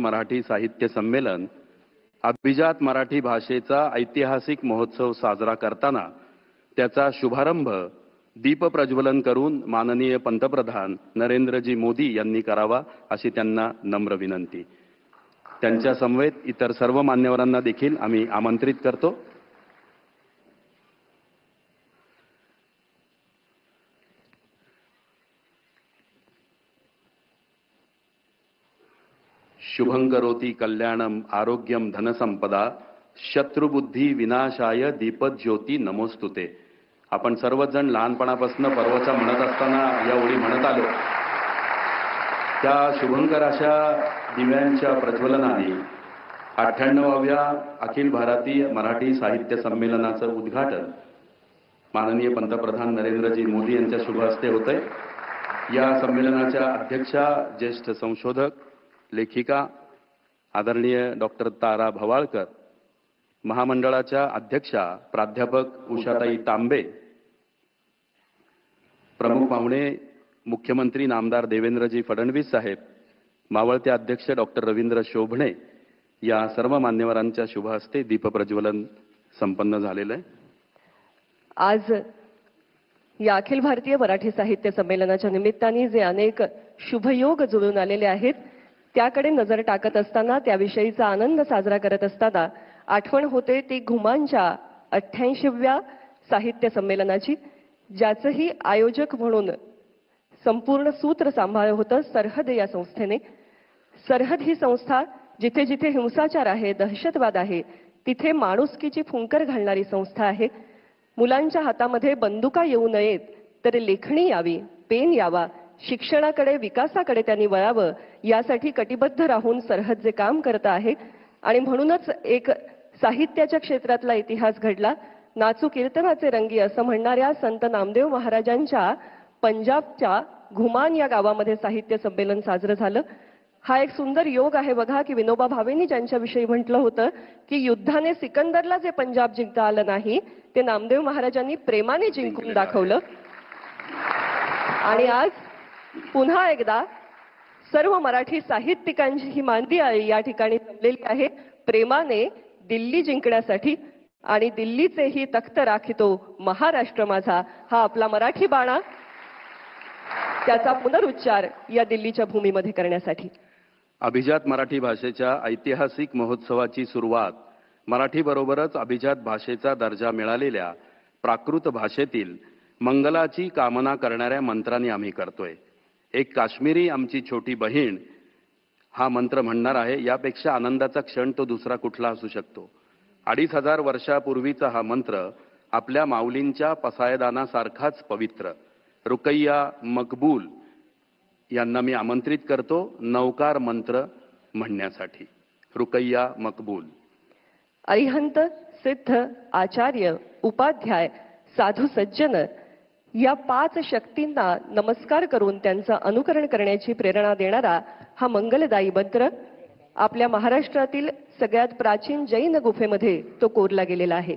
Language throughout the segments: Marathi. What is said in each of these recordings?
मराठी साहित्य संमेलन अभिजात मराठी भाषेचा ऐतिहासिक महोत्सव साजरा करताना त्याचा शुभारंभ दीप प्रज्वलन करून माननीय पंतप्रधान नरेंद्रजी मोदी यांनी करावा अशी त्यांना नम्र विनंती। त्यांच्या समवेत इतर सर्व मान्यवरांना देखील आम्ही आमंत्रित करतो। शुभं करोति कल्याणम आरोग्यम धनसंपदा शत्रुबुद्धी विनाशाय दीपज्योती नमोस्तुते। आपण सर्वजण लहानपणापासून पर्वचा म्हणत असताना या ओळी म्हणत आलो। त्या शुभंकर अशा दिव्यांच्या प्रज्वलनाने 98व्या अखिल भारतीय मराठी साहित्य संमेलनाचं उद्घाटन माननीय पंतप्रधान नरेंद्रजी मोदी यांच्या शुभ हस्ते होतंय। या संमेलनाच्या अध्यक्षा ज्येष्ठ संशोधक लेखिका आदरणीय डॉक्टर तारा भवाळकर, महामंडळाच्या अध्यक्षा प्राध्यापक उषाताई तांबे, प्रमुख पाहुणे मुख्यमंत्री नामदार देवेंद्रजी फडणवीस साहेब, मावळते अध्यक्ष डॉक्टर रवींद्र शोभणे या सर्व मान्यवरांच्या शुभ हस्ते दीप प्रज्वलन संपन्न झालेलं आहे। आज या अखिल भारतीय मराठी साहित्य संमेलनाच्या निमित्ताने जे अनेक शुभयोग जुळून आलेले आहेत त्याकडे नजर टाकत असताना, त्याविषयीचा आनंद साजरा करत असताना आठवण होते ती घुमांच्या 88व्या साहित्य संमेलनाची, ज्याचंही आयोजक म्हणून संपूर्ण सूत्र सांभाळलं होतं सरहद या संस्थेने। सरहद ही संस्था जिथे जिथे हिंसाचार आहे, दहशतवाद आहे, तिथे माणुसकीची फुंकर घालणारी संस्था आहे। मुलांच्या हातामध्ये बंदुका येऊ नयेत तर लेखणी यावी, पेन यावा, शिक्षणाकडे विकासाकडे त्यांनी वळावं यासाठी कटिबद्ध राहून सरहद जे काम करत आहे। आणि म्हणूनच एक साहित्याच्या क्षेत्रातला इतिहास घडला। नाचू कीर्तनाचे रंगी असं म्हणणाऱ्या संत नामदेव महाराजांच्या पंजाबच्या घुमान या गावामध्ये साहित्य संमेलन साजरं झालं। हा एक सुंदर योग आहे बघा की विनोबा भावेंनी ज्यांच्याविषयी म्हटलं होतं की युद्धाने सिकंदरला जे पंजाब जिंकता आलं नाही ते नामदेव महाराजांनी प्रेमाने जिंकून दाखवलं। आणि आज पुन्हा एकदा सर्व मराठी साहित्यिकांची ही मांदियाळी या ठिकाणी जमलेली आहे प्रेमाने दिल्ली जिंकण्यासाठी। आणि दिल्लीचेही तख्त राखितो महाराष्ट्र माझा हा आपला मराठी बाणा, त्याचा पुनरुच्चार या दिल्लीच्या भूमीमध्ये करण्यासाठी अभिजात मराठी भाषेच्या ऐतिहासिक महोत्सवाची सुरुवात मराठी बरोबरच अभिजात भाषेचा दर्जा मिळालेल्या प्राकृत भाषेतील मंगलाची कामना करणाऱ्या मंत्रांनी आम्ही करतोय। एक काश्मीरी आमची छोटी बहीण हा मंत्र म्हणणार आहे। यापेक्षा आनंदाचा क्षण तो दुसरा कुठला असू शकतो। 2500 वर्षापूर्वीचा हा मंत्र आपल्या माऊलींच्या पसायदानासारखाच पवित्र। रुकैया मकबूल यांना मी आमंत्रित करतो नवकार मंत्र म्हणण्यासाठी। रुकैया मकबूल। अरिहंत सिद्ध आचार्य उपाध्याय साधू सज्जन या 5 शक्तींना नमस्कार करून त्यांचं अनुकरण करण्याची प्रेरणा देणारा हा मंगलदायी मंत्र आपल्या महाराष्ट्रातील सगळ्यात प्राचीन जैन गुफेमध्ये तो कोरला गेलेला आहे।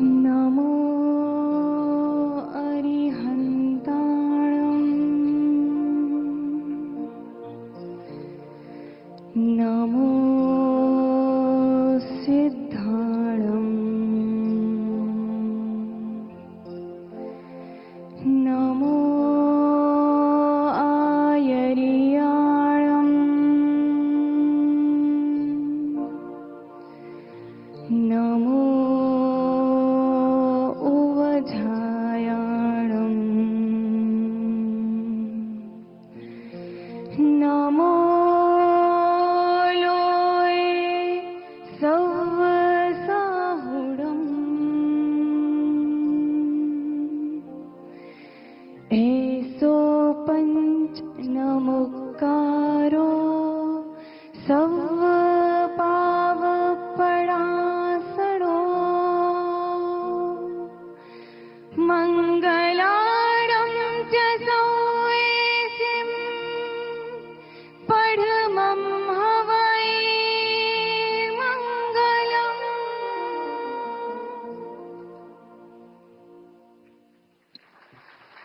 नमो अरिहंताणं नमो सिद्धाणं नमो आयर्याय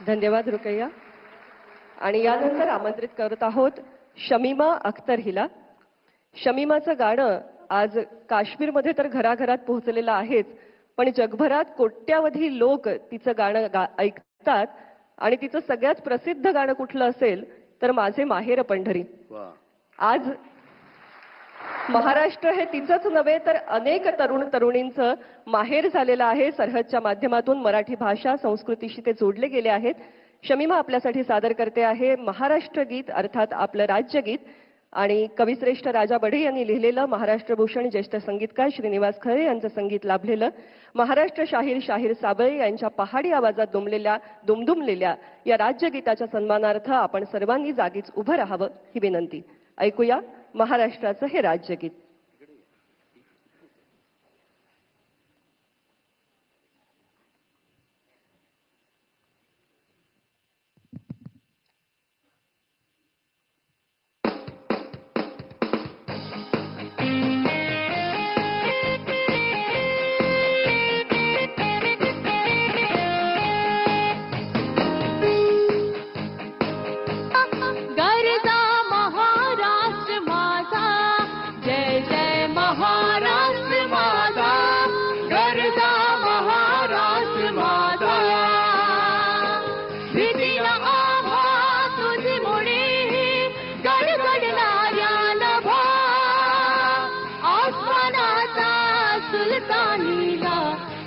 धन्यवाद रुकैया. आणि यानंतर आमंत्रित करत आहोत शमीमा अख्तर हिला. शमीमाचं गाणं आज काश्मीरमध्ये तर घराघरात पोहोचलेलं आहेच, पण जगभरात कोट्यावधी लोक तिचं गाणं ऐकतात. आणि तिचं सगळ्यात प्रसिद्ध गाणं कुठलं असेल तर माझे माहेर पंढरी. वा. आज महाराष्ट्र हे तिचंच नव्हे तर अनेक तरुण तरुणींचं माहेर झालेलं आहे. सरहदच्या माध्यमातून मराठी भाषा संस्कृतीशी ते जोडले गेले आहेत. शमीमा आपल्यासाठी सादर करते आहे महाराष्ट्र गीत, अर्थात आपलं राज्यगीत. आणि कविश्रेष्ठ राजा बढे यांनी लिहिलेलं, महाराष्ट्र भूषण ज्येष्ठ संगीतकार श्रीनिवास खरे यांचं संगीत लाभलेलं, महाराष्ट्र शाहीर शाहीर साबळे यांच्या पहाडी आवाजात दुमदुमलेल्या या राज्यगीताच्या सन्मानार्थ आपण सर्वांनी जागीच उभं राहावं ही विनंती. ऐकूया महाराष्ट्राचं हे राज्यगीत.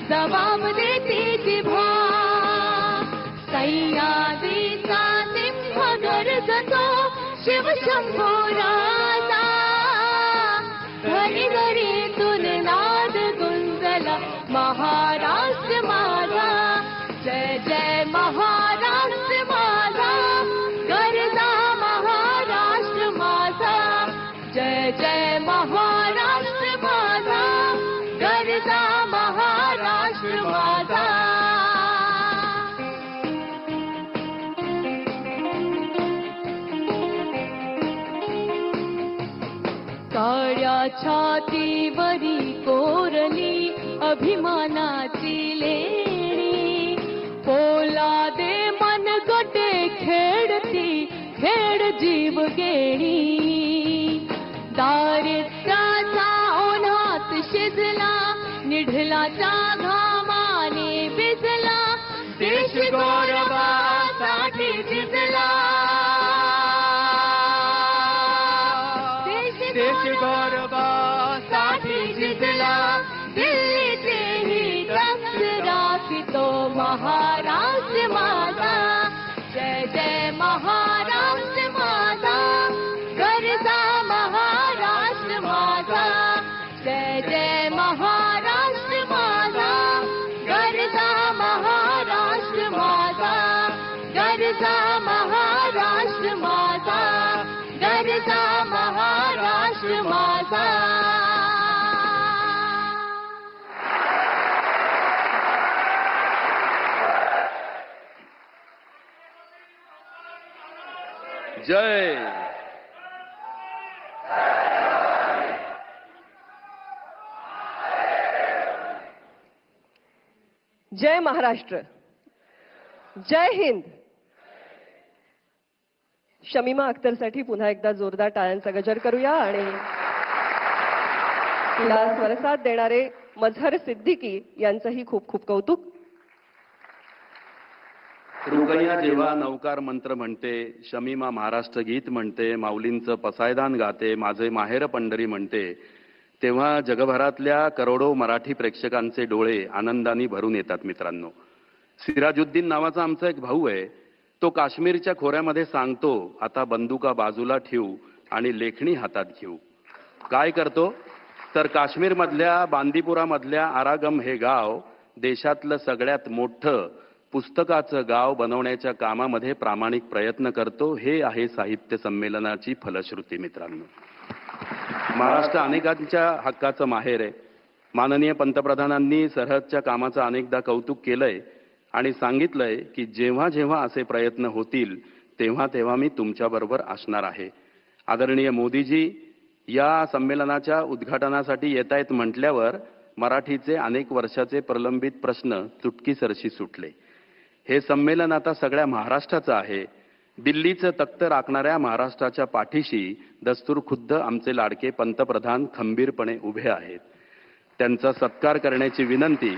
जबाब देते जिभा सह्याद्रीचा सिंह गरजतो शिवशंभो राजा घरी घरीतून नाद गुंजला महाराष्ट्र माझा जय जय महाराष्ट्र माझा गरजा महाराष्ट्र माझा जय जय महाराष्ट्र माझा गरजा महाराष्ट्र माझा काळ्या छातीवरी कोरली अभिमानाची लेणी पोलादे मनगटे खेळती खेळ जीव गेणी दारिद्र्याचा ओढात शिजला निढलाच्या घामाने भिजला देश गौरवासाठी झिजला देश गौरवासाठी झिजला दिल्लीचे ही रक्त राखतो महाराष्ट्र माझा जय जय महाराष्ट्र माझा गरजा महाराष्ट्र माझा जय जय महाराष्ट्र माझा गरजा महाराष्ट्र माझा गरजा महाराष्ट्र माझा गरजा महाराष्ट्र माझा जय जय महाराष्ट्र, जय हिंद. शमीमा अख्तरसाठी पुन्हा एकदा जोरदार टाळ्यांचा गजर करूया. आणि तिला स्वरसाथ देणारे मझहर सिद्दीकी यांचंही खूप खूप कौतुक. रुकैया जेव्हा नौकार मंत्र म्हणते, शमीमा महाराष्ट्र गीत म्हणते, माऊलींचं पसायदान गाते, माझे माहेर पंढरी म्हणते, तेव्हा जगभरातल्या करोडो मराठी प्रेक्षकांचे डोळे आनंदाने भरून येतात. मित्रांनो, सिराजुद्दीन नावाचा आमचा एक भाऊ आहे. तो काश्मीरच्या खोऱ्यामध्ये सांगतो, आता बंदुका बाजूला ठेवू आणि लेखणी हातात घेऊ. काय करतो तर काश्मीरमधल्या बांदीपुरामधल्या आरागम हे गाव देशातलं सगळ्यात मोठं पुस्तकाचं गाव बनवण्याच्या कामामध्ये प्रामाणिक प्रयत्न करतो. हे आहे साहित्य संमेलनाची फलश्रुती. मित्रांनो, महाराष्ट्र अनेकांच्या हक्काचं माहेर आहे. माननीय पंतप्रधानांनी सरहदच्या कामाचं अनेकदा कौतुक केलंय आणि सांगितलंय की जेव्हा जेव्हा असे प्रयत्न होतील तेव्हा तेव्हा मी तुमच्याबरोबर असणार आहे. आदरणीय मोदीजी या संमेलनाच्या उद्घाटनासाठी येत आहेत म्हटल्यावर मराठीचे अनेक वर्षाचे प्रलंबित प्रश्न चुटकीसरशी सुटले. हे संमेलन आता सगळ्या महाराष्ट्राचं आहे. दिल्लीचं तख्त राखणाऱ्या महाराष्ट्राच्या पाठीशी दस्तूर खुद्द आमचे लाडके पंतप्रधान खंबीरपणे उभे आहेत. त्यांचा सत्कार करण्याची विनंती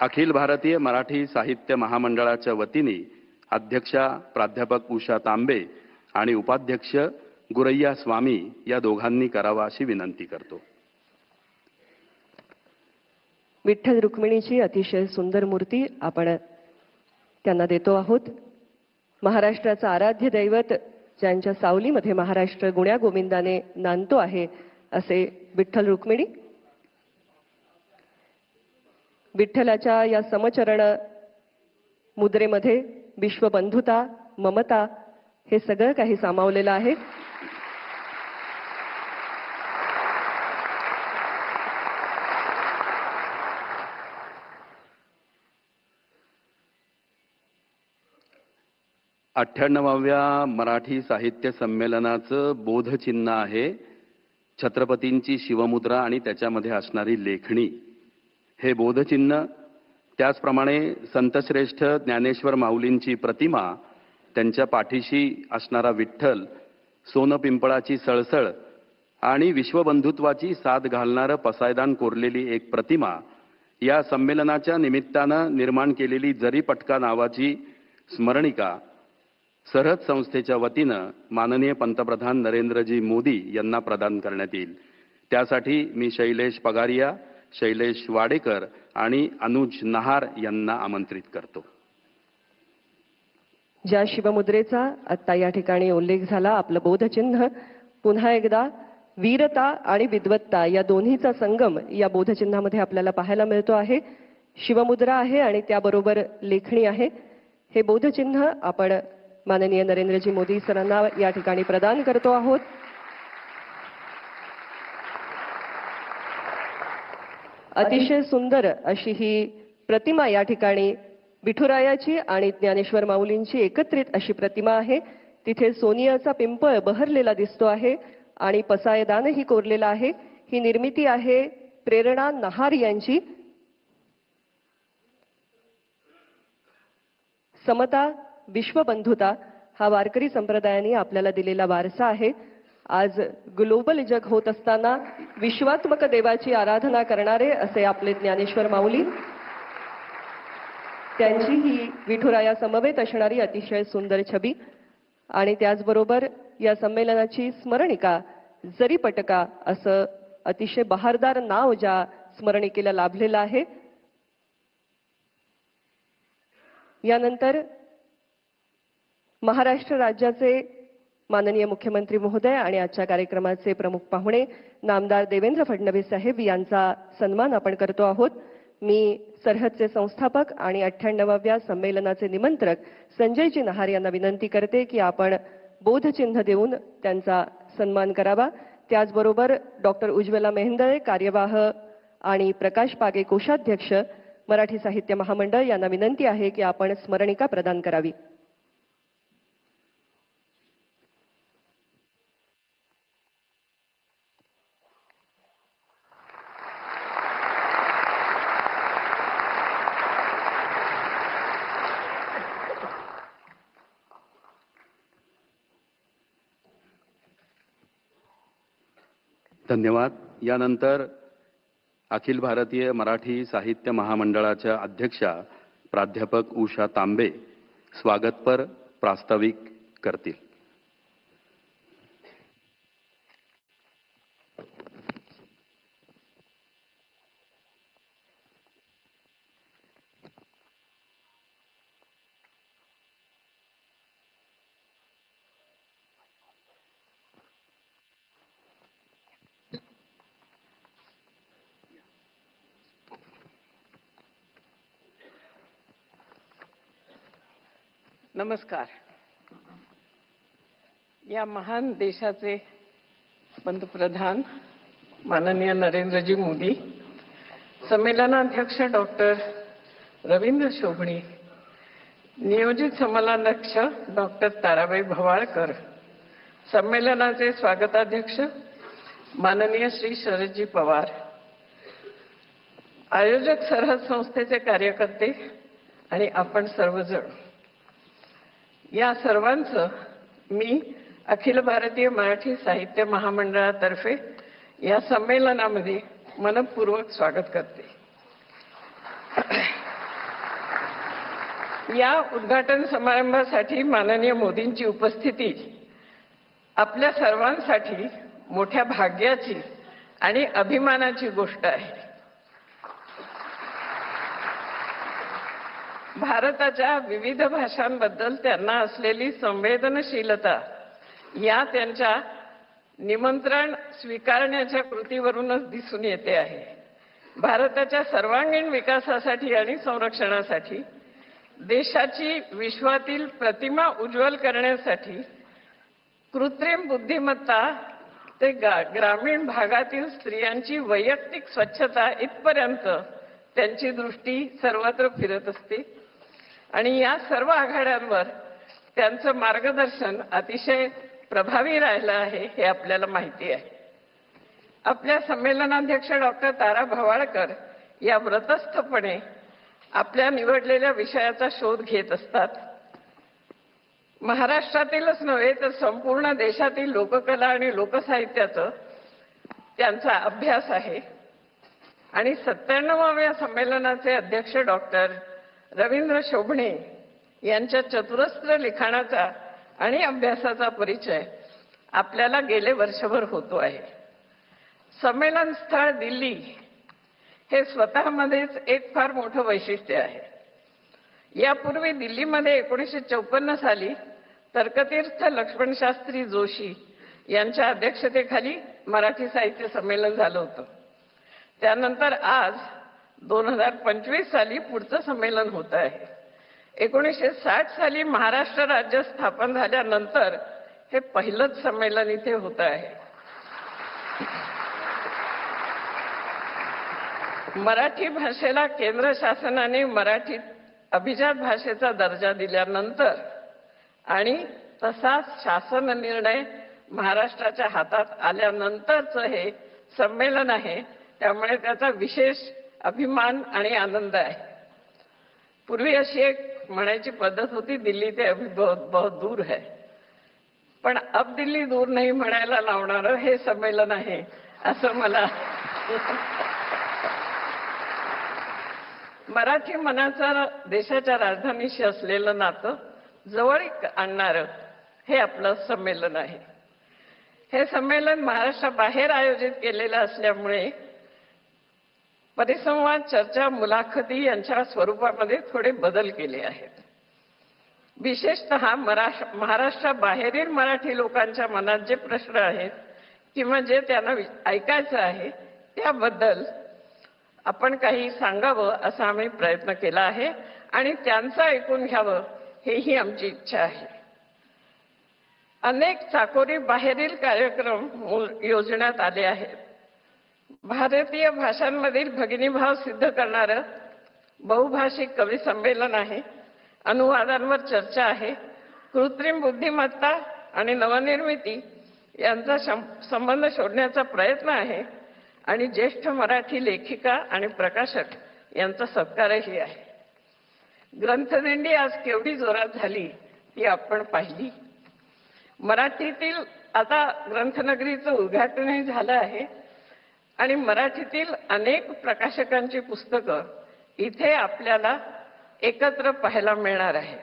अखिल भारतीय मराठी साहित्य महामंडळाच्या वतीने अध्यक्षा प्राध्यापक उषा तांबे आणि उपाध्यक्ष गुरैया स्वामी या दोघांनी करावा अशी विनंती करतो. विठ्ठल रुक्मिणीची अतिशय सुंदर मूर्ती आपण त्यांना देतो आहोत. महाराष्ट्राचं आराध्य दैवत ज्यांच्या सावलीमध्ये महाराष्ट्र गुण्यागोविंदाने नांदतो आहे असे विठ्ठल रुक्मिणी. विठ्ठलाच्या या समचरण मुद्रेमध्ये विश्वबंधुता, ममता हे सगळं काही सामावलेलं आहे. अठ्ठ्याण्णवाव्या मराठी साहित्य संमेलनाचं बोधचिन्ह आहे छत्रपतींची शिवमुद्रा आणि त्याच्यामध्ये असणारी लेखणी. हे बोधचिन्ह, त्याचप्रमाणे संतश्रेष्ठ ज्ञानेश्वर माऊलींची प्रतिमा, त्यांच्या पाठीशी असणारा विठ्ठल, सोनपिंपळाची सळसळ आणि विश्वबंधुत्वाची साथ घालणारं पसायदान कोरलेली एक प्रतिमा, या संमेलनाच्या निमित्तानं निर्माण केलेली जरीपटका नावाची स्मरणिका सरहद संस्थेच्या वतीनं माननीय पंतप्रधान नरेंद्रजी मोदी यांना प्रदान करण्यात येईल. त्यासाठी मी शैलेश पगारिया, शैलेश वाडेकर आणि अनुज नहार यांना आमंत्रित करतो. ज्या शिवमुद्रेचा आत्ता या ठिकाणी उल्लेख झाला, आपलं बोधचिन्ह पुन्हा एकदा वीरता आणि विद्वत्ता या दोन्हीचा संगम या बोधचिन्हामध्ये आपल्याला पाहायला मिळतो आहे. शिवमुद्रा आहे आणि त्याबरोबर लेखणी आहे. हे बोधचिन्ह आपण माननीय नरेंद्रजी मोदी सरांना या ठिकाणी प्रदान करतो आहोत. अतिशय सुंदर अशी ही प्रतिमा या ठिकाणी विठुरायाची आणि ज्ञानेश्वर माऊलींची एकत्रित अशी प्रतिमा आहे. तिथे सोनियाचा पिंपळ बहरलेला दिसतो आहे आणि पसायदानही कोरलेला आहे. ही निर्मिती आहे प्रेरणा नहार यांची. समता, विश्वबंधुता हा वारकरी संप्रदायाने आपल्याला दिलेला वारसा आहे. आज ग्लोबल जग होत असताना विश्वात्मक देवाची आराधना करणारे असे आपले ज्ञानेश्वर माऊली, त्यांची ही विठुराया समवेत असणारी अतिशय सुंदर छबी आणि त्याचबरोबर या संमेलनाची स्मरणिका जरीपटका असं अतिशय बहारदार नाव ज्या स्मरणिकेला लाभलेलं आहे. यानंतर महाराष्ट्र राज्याचे माननीय मुख्यमंत्री महोदय आणि आजच्या कार्यक्रमाचे प्रमुख पाहुणे नामदार देवेंद्र फडणवीस साहेब यांचा सन्मान आपण करतो आहोत. मी सरहदचे संस्थापक आणि 98व्या संमेलनाचे निमंत्रक संजयजी नहार यांना विनंती करते की आपण बोधचिन्ह देऊन त्यांचा सन्मान करावा. त्याचबरोबर डॉक्टर उज्ज्वला मेहेंदळे, कार्यवाह आणि प्रकाश पागे, कोषाध्यक्ष, मराठी साहित्य महामंडळ यांना विनंती आहे की आपण स्मरणिका प्रदान करावी. धन्यवाद. यानंतर अखिल भारतीय मराठी साहित्य महामंडळाच्या अध्यक्षा प्राध्यापक उषा तांबे स्वागतपर प्रास्ताविक करतील. नमस्कार. या महान देशाचे पंतप्रधान माननीय नरेंद्रजी मोदी, संमेलनाध्यक्ष डॉक्टर रवींद्र शोभणे, नियोजित संमेलनाध्यक्ष डॉक्टर ताराबाई भवाळकर, संमेलनाचे स्वागताध्यक्ष माननीय श्री शरदजी पवार, आयोजक सरहद संस्थेचे कार्यकर्ते आणि आपण सर्वजण, या सर्वांचं मी अखिल भारतीय मराठी साहित्य महामंडळातर्फे या संमेलनामध्ये मनपूर्वक स्वागत करते. या उद्घाटन समारंभासाठी माननीय मोदींची उपस्थिती आपल्या सर्वांसाठी मोठ्या भाग्याची आणि अभिमानाची गोष्ट आहे. भारताच्या विविध भाषांबद्दल त्यांना असलेली संवेदनशीलता या त्यांच्या निमंत्रण स्वीकारण्याच्या कृतीवरूनच दिसून येते आहे. भारताच्या सर्वांगीण विकासासाठी आणि संरक्षणासाठी, देशाची विश्वातील प्रतिमा उज्ज्वल करण्यासाठी कृत्रिम बुद्धिमत्ता ते ग्रामीण भागातील स्त्रियांची वैयक्तिक स्वच्छता इथपर्यंत त्यांची दृष्टी सर्वत्र फिरत असते आणि या सर्व आघाड्यांवर त्यांचं मार्गदर्शन अतिशय प्रभावी राहिलं आहे हे आपल्याला माहिती आहे. आपल्या संमेलनाध्यक्ष डॉक्टर तारा भवाळकर या व्रतस्थपणे आपल्या निवडलेल्या विषयाचा शोध घेत असतात. महाराष्ट्रातीलच नव्हे तर संपूर्ण देशातील लोककला आणि लोकसाहित्याचं त्यांचा अभ्यास आहे आणि 97व्या संमेलनाचे अध्यक्ष डॉक्टर रवींद्र शोभणे यांच्या चतुरस्र लिखाणाचा आणि अभ्यासाचा परिचय आपल्याला गेले वर्षभर होतो आहे. संमेलन स्थळ दिल्ली हे स्वतःमध्येच एक फार मोठं वैशिष्ट्य आहे. यापूर्वी दिल्लीमध्ये 1954 साली तर्कतीर्थ लक्ष्मणशास्त्री जोशी यांच्या अध्यक्षतेखाली मराठी साहित्य संमेलन झालं होतं. त्यानंतर आज 2025 साली पुढचं संमेलन होत आहे. 1960 साली महाराष्ट्र राज्य स्थापन झाल्यानंतर हे पहिलंच संमेलन इथे होत आहे. मराठी भाषेला केंद्र शासनाने मराठीत अभिजात भाषेचा दर्जा दिल्यानंतर आणि तसाच शासन निर्णय महाराष्ट्राच्या हातात आल्यानंतरचं हे संमेलन आहे. त्यामुळे त्याचा विशेष अभिमान आणि आनंद आहे. पूर्वी अशी एक म्हणायची पद्धत होती, दिल्ली ते अभी बहुत दूर है, पण अब दिल्ली दूर नाही म्हणायला लावणारं हे संमेलन आहे असं मला मराठी मनाचं देशाच्या राजधानीशी असलेलं नातं जवळीक आणणारं हे आपलं संमेलन आहे. हे संमेलन महाराष्ट्राबाहेर आयोजित केलेलं असल्यामुळे परिसंवाद, चर्चा, मुलाखती यांच्या स्वरूपामध्ये थोडे बदल केले आहेत. विशेषतः महाराष्ट्राबाहेरील मराठी लोकांच्या मनात जे प्रश्न आहेत किंवा जे त्यांना ऐकायचं आहे त्याबद्दल आपण काही सांगावं असा आम्ही प्रयत्न केला आहे आणि त्यांचं ऐकून घ्यावं हेही आमची इच्छा आहे. अनेक चाकोरी बाहेरील कार्यक्रम योजण्यात आले आहेत. भारतीय भाषांमधील भगिनीभाव सिद्ध करणारं बहुभाषिक कवी संमेलन आहे. अनुवादांवर चर्चा आहे. कृत्रिम बुद्धिमत्ता आणि नवनिर्मिती यांचा संबंध शोधण्याचा प्रयत्न आहे आणि ज्येष्ठ मराठी लेखिका आणि प्रकाशक यांचा सत्कारही आहे. ग्रंथदिंडी आज केवढी जोरात झाली ती आपण पाहिली. मराठीतील आता ग्रंथनगरीचं उद्घाटनही झालं आहे आणि मराठीतील अनेक प्रकाशकांची पुस्तकं इथे आपल्याला एकत्र पाहायला मिळणार आहे.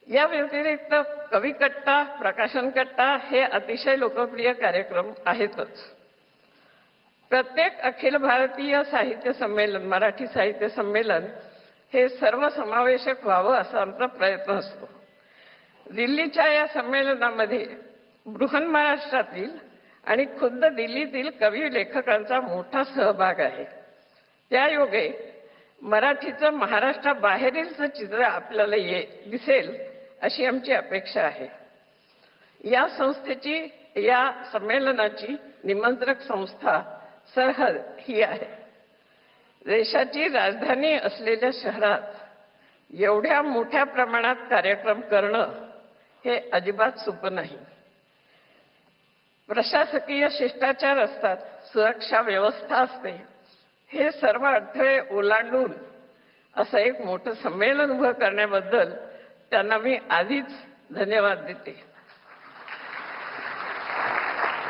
या व्यतिरिक्त कवी कट्टा, प्रकाशन कट्टा हे अतिशय लोकप्रिय कार्यक्रम आहेतच. प्रत्येक अखिल भारतीय साहित्य संमेलन, मराठी साहित्य संमेलन हे सर्वसमावेशक व्हावं असा आमचा प्रयत्न असतो. दिल्लीच्या या संमेलनामध्ये बृहन्महाराष्ट्रातील आणि खुद्द दिल्लीतील कवी लेखकांचा मोठा सहभाग आहे. त्यायोगे मराठीचं महाराष्ट्राबाहेरीलचं चित्र आपल्याला दिसेल अशी आमची अपेक्षा आहे. या संस्थेची, या संमेलनाची निमंत्रक संस्था सरहद ही आहे. देशाची राजधानी असलेल्या शहरात एवढ्या मोठ्या प्रमाणात कार्यक्रम करणं हे अजिबात सोपं नाही. प्रशासकीय शिष्टाचार असतात, सुरक्षा व्यवस्था असते हे सर्व अडथळे ओलांडून असं एक मोठं संमेलन उभं करण्याबद्दल त्यांना मी आधीच धन्यवाद देते.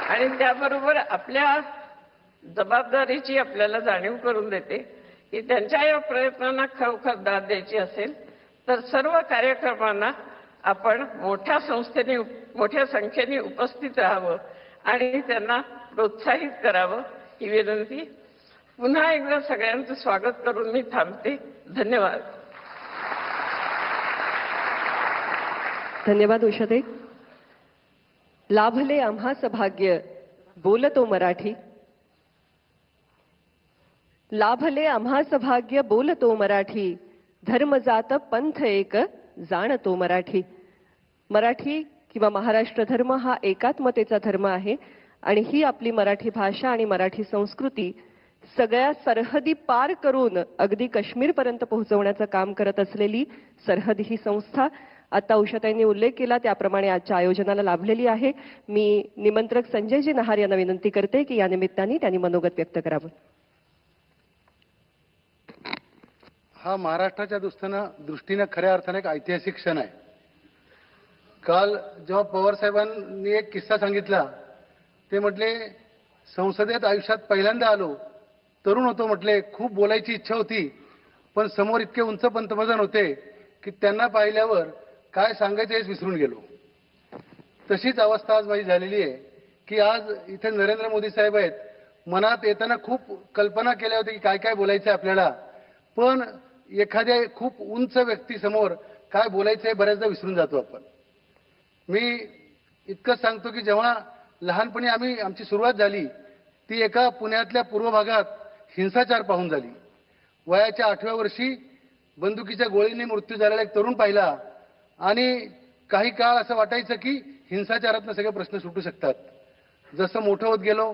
आणि त्याबरोबर आपल्या जबाबदारीची आपल्याला जाणीव करून देते की त्यांच्या या प्रयत्नांना खरोखर दाद द्यायची असेल तर सर्व कार्यक्रमांना आपण मोठ्या संख्येने उपस्थित राहावं आणि त्यांना प्रोत्साहित करावं ही विनंती. पुन्हा एकदा सगळ्यांचं स्वागत करून मी थांबते. धन्यवाद. धन्यवाद उषाताई. लाभले आम्हास भाग्य बोलतो मराठी. लाभले आम्हास भाग्य बोलतो मराठी. धर्म जात पंथ एक जाणतो मराठी. मराठी किंवा महाराष्ट्र धर्म हा एकात्मतेचा धर्म आहे आणि ही आपली मराठी भाषा आणि मराठी संस्कृती सगळ्या सरहदी पार करून अगदी काश्मीरपर्यंत पोहोचवण्याचं काम करत असलेली सरहद ही संस्था आता उषाताईंनी उल्लेख केला त्याप्रमाणे आजच्या आयोजनाला लाभलेली आहे. मी निमंत्रक संजयजी नहार यांना विनंती करते की या निमित्ताने त्यांनी मनोगत व्यक्त करावं. हा महाराष्ट्राच्या दृष्टीनं खऱ्या अर्थाने एक ऐतिहासिक क्षण आहे. काल जेव्हा पवार साहेबांनी एक किस्सा सांगितला ते म्हटले संसदेत आयुष्यात पहिल्यांदा आलो, तरुण होतो म्हटले, खूप बोलायची इच्छा होती पण समोर इतके उंच पंतप्रधान होते की त्यांना पाहिल्यावर काय सांगायचं हेच विसरून गेलो. तशीच अवस्था आज माझी झालेली आहे की आज इथे नरेंद्र मोदी साहेब आहेत. मनात येताना खूप कल्पना केल्या होत्या की काय काय बोलायचं आपल्याला, पण एखाद्या खूप उंच व्यक्तीसमोर काय बोलायचं हे बऱ्याचदा विसरून जातो आपण. मी इतकंच सांगतो की जेव्हा लहानपणी आमची सुरुवात झाली ती एका पुण्यातल्या पूर्व भागात हिंसाचार पाहून झाली. वयाच्या 8व्या वर्षी बंदुकीच्या गोळीने मृत्यू झालेला एक तरुण पाहिला आणि काही काळ असं वाटायचं की हिंसाचारातनं सगळे प्रश्न सुटू शकतात. जसं मोठं होत गेलो,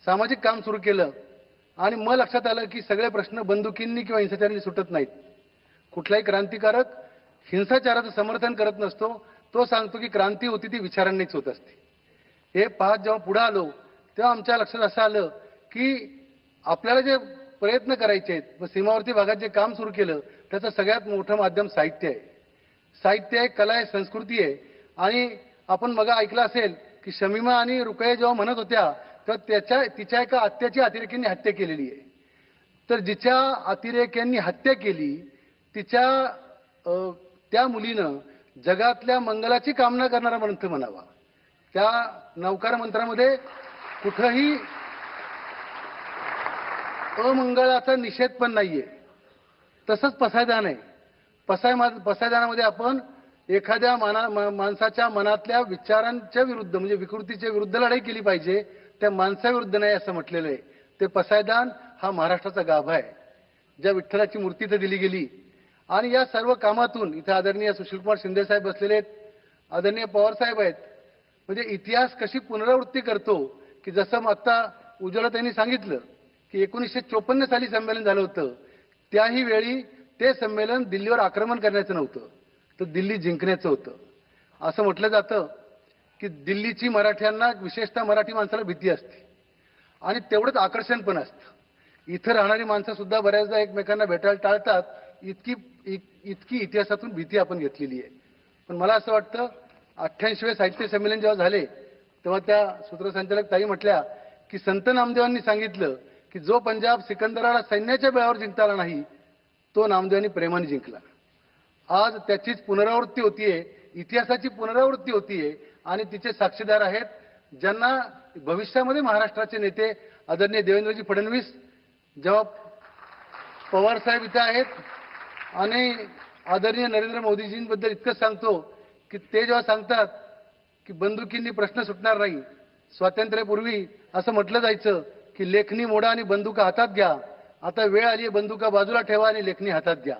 सामाजिक काम सुरू केलं आणि मग लक्षात आलं की सगळे प्रश्न बंदुकींनी किंवा हिंसाचाराने सुटत नाहीत. कुठलाही क्रांतिकारक हिंसाचाराचं समर्थन करत नसतो, तो सांगतो की क्रांती होती ती विचारांनीच होत असते. हे पाहत जेव्हा पुढे आलो तेव्हा आमच्या लक्षात असं आलं की आपल्याला जे प्रयत्न करायचे आहेत व सीमावर्ती भागात जे काम सुरू केलं त्याचं सगळ्यात मोठं माध्यम साहित्य आहे. साहित्य आहे, कला आहे, संस्कृती आहे. आणि आपण मग ऐकलं असेल की शमीमा आणि रुकया जेव्हा म्हणत होत्या तेव्हा तिच्या एका आत्याची अतिरेक्यांनी हत्या केलेली आहे. तर जिच्या अतिरेक्यांनी हत्या केली त्या मुलीनं जगातल्या मंगलाची कामना करणारा मंत्र म्हणावा. त्या नवकार मंत्रामध्ये कुठंही अमंगळाचा निषेध पण नाहीये. तसंच पसायदान आहे. पसायदानामध्ये आपण एखाद्या माणसाच्या मनातल्या विचारांच्या विरुद्ध म्हणजे विकृतीच्या विरुद्ध लढाई केली पाहिजे, त्या माणसाविरुद्ध नाही असं म्हटलेलं आहे. ते पसायदान हा महाराष्ट्राचा गाभा आहे, ज्या विठ्ठलाची मूर्ती तर दिली गेली. आणि या सर्व कामातून इथे आदरणीय सुशीलकुमार शिंदे साहेब बसलेले आहेत, आदरणीय पवार साहेब आहेत. म्हणजे इतिहास कशी पुनरावृत्ती करतो की जसं आता उज्ज्वलाताईंनी सांगितलं की 1954 साली संमेलन झालं होतं. त्याही वेळी ते संमेलन दिल्लीवर आक्रमण करण्याचं नव्हतं, तर दिल्ली जिंकण्याचं होतं. असं म्हटलं जातं की दिल्लीची मराठ्यांना, विशेषतः मराठी माणसाला भीती असते आणि तेवढंच आकर्षण पण असतं. इथं राहणारी माणसं सुद्धा बऱ्याचदा एकमेकांना भेटायला टाळतात. इतकी इतिहासातून भीती आपण घेतलेली आहे. पण मला असं वाटतं 88वें साहित्य संमेलन जेव्हा झाले तेव्हा त्या सूत्रसंचालक ताई म्हटल्या की संत नामदेवांनी सांगितलं की जो पंजाब सिकंदराला सैन्याच्या बळावर जिंकता आला नाही तो नामदेवांनी प्रेमाने जिंकला. आज त्याचीच पुनरावृत्ती होतीये, इतिहासाची पुनरावृत्ती होतीये आणि तिचे साक्षीदार आहेत ज्यांना भविष्यामध्ये महाराष्ट्राचे नेते आदरणीय देवेंद्रजी फडणवीस, जेव्हा पवार साहेब इथे आहेत आणि आदरणीय नरेंद्र मोदीजींबद्दल इतकंच सांगतो की ते जेव्हा सांगतात की बंदुकींनी प्रश्न सुटणार नाही. स्वातंत्र्यापूर्वी असं म्हटलं जायचं की लेखणी मोडा आणि बंदुका हातात घ्या. आता वेळ आली बंदुका बाजूला ठेवा आणि लेखणी हातात घ्या.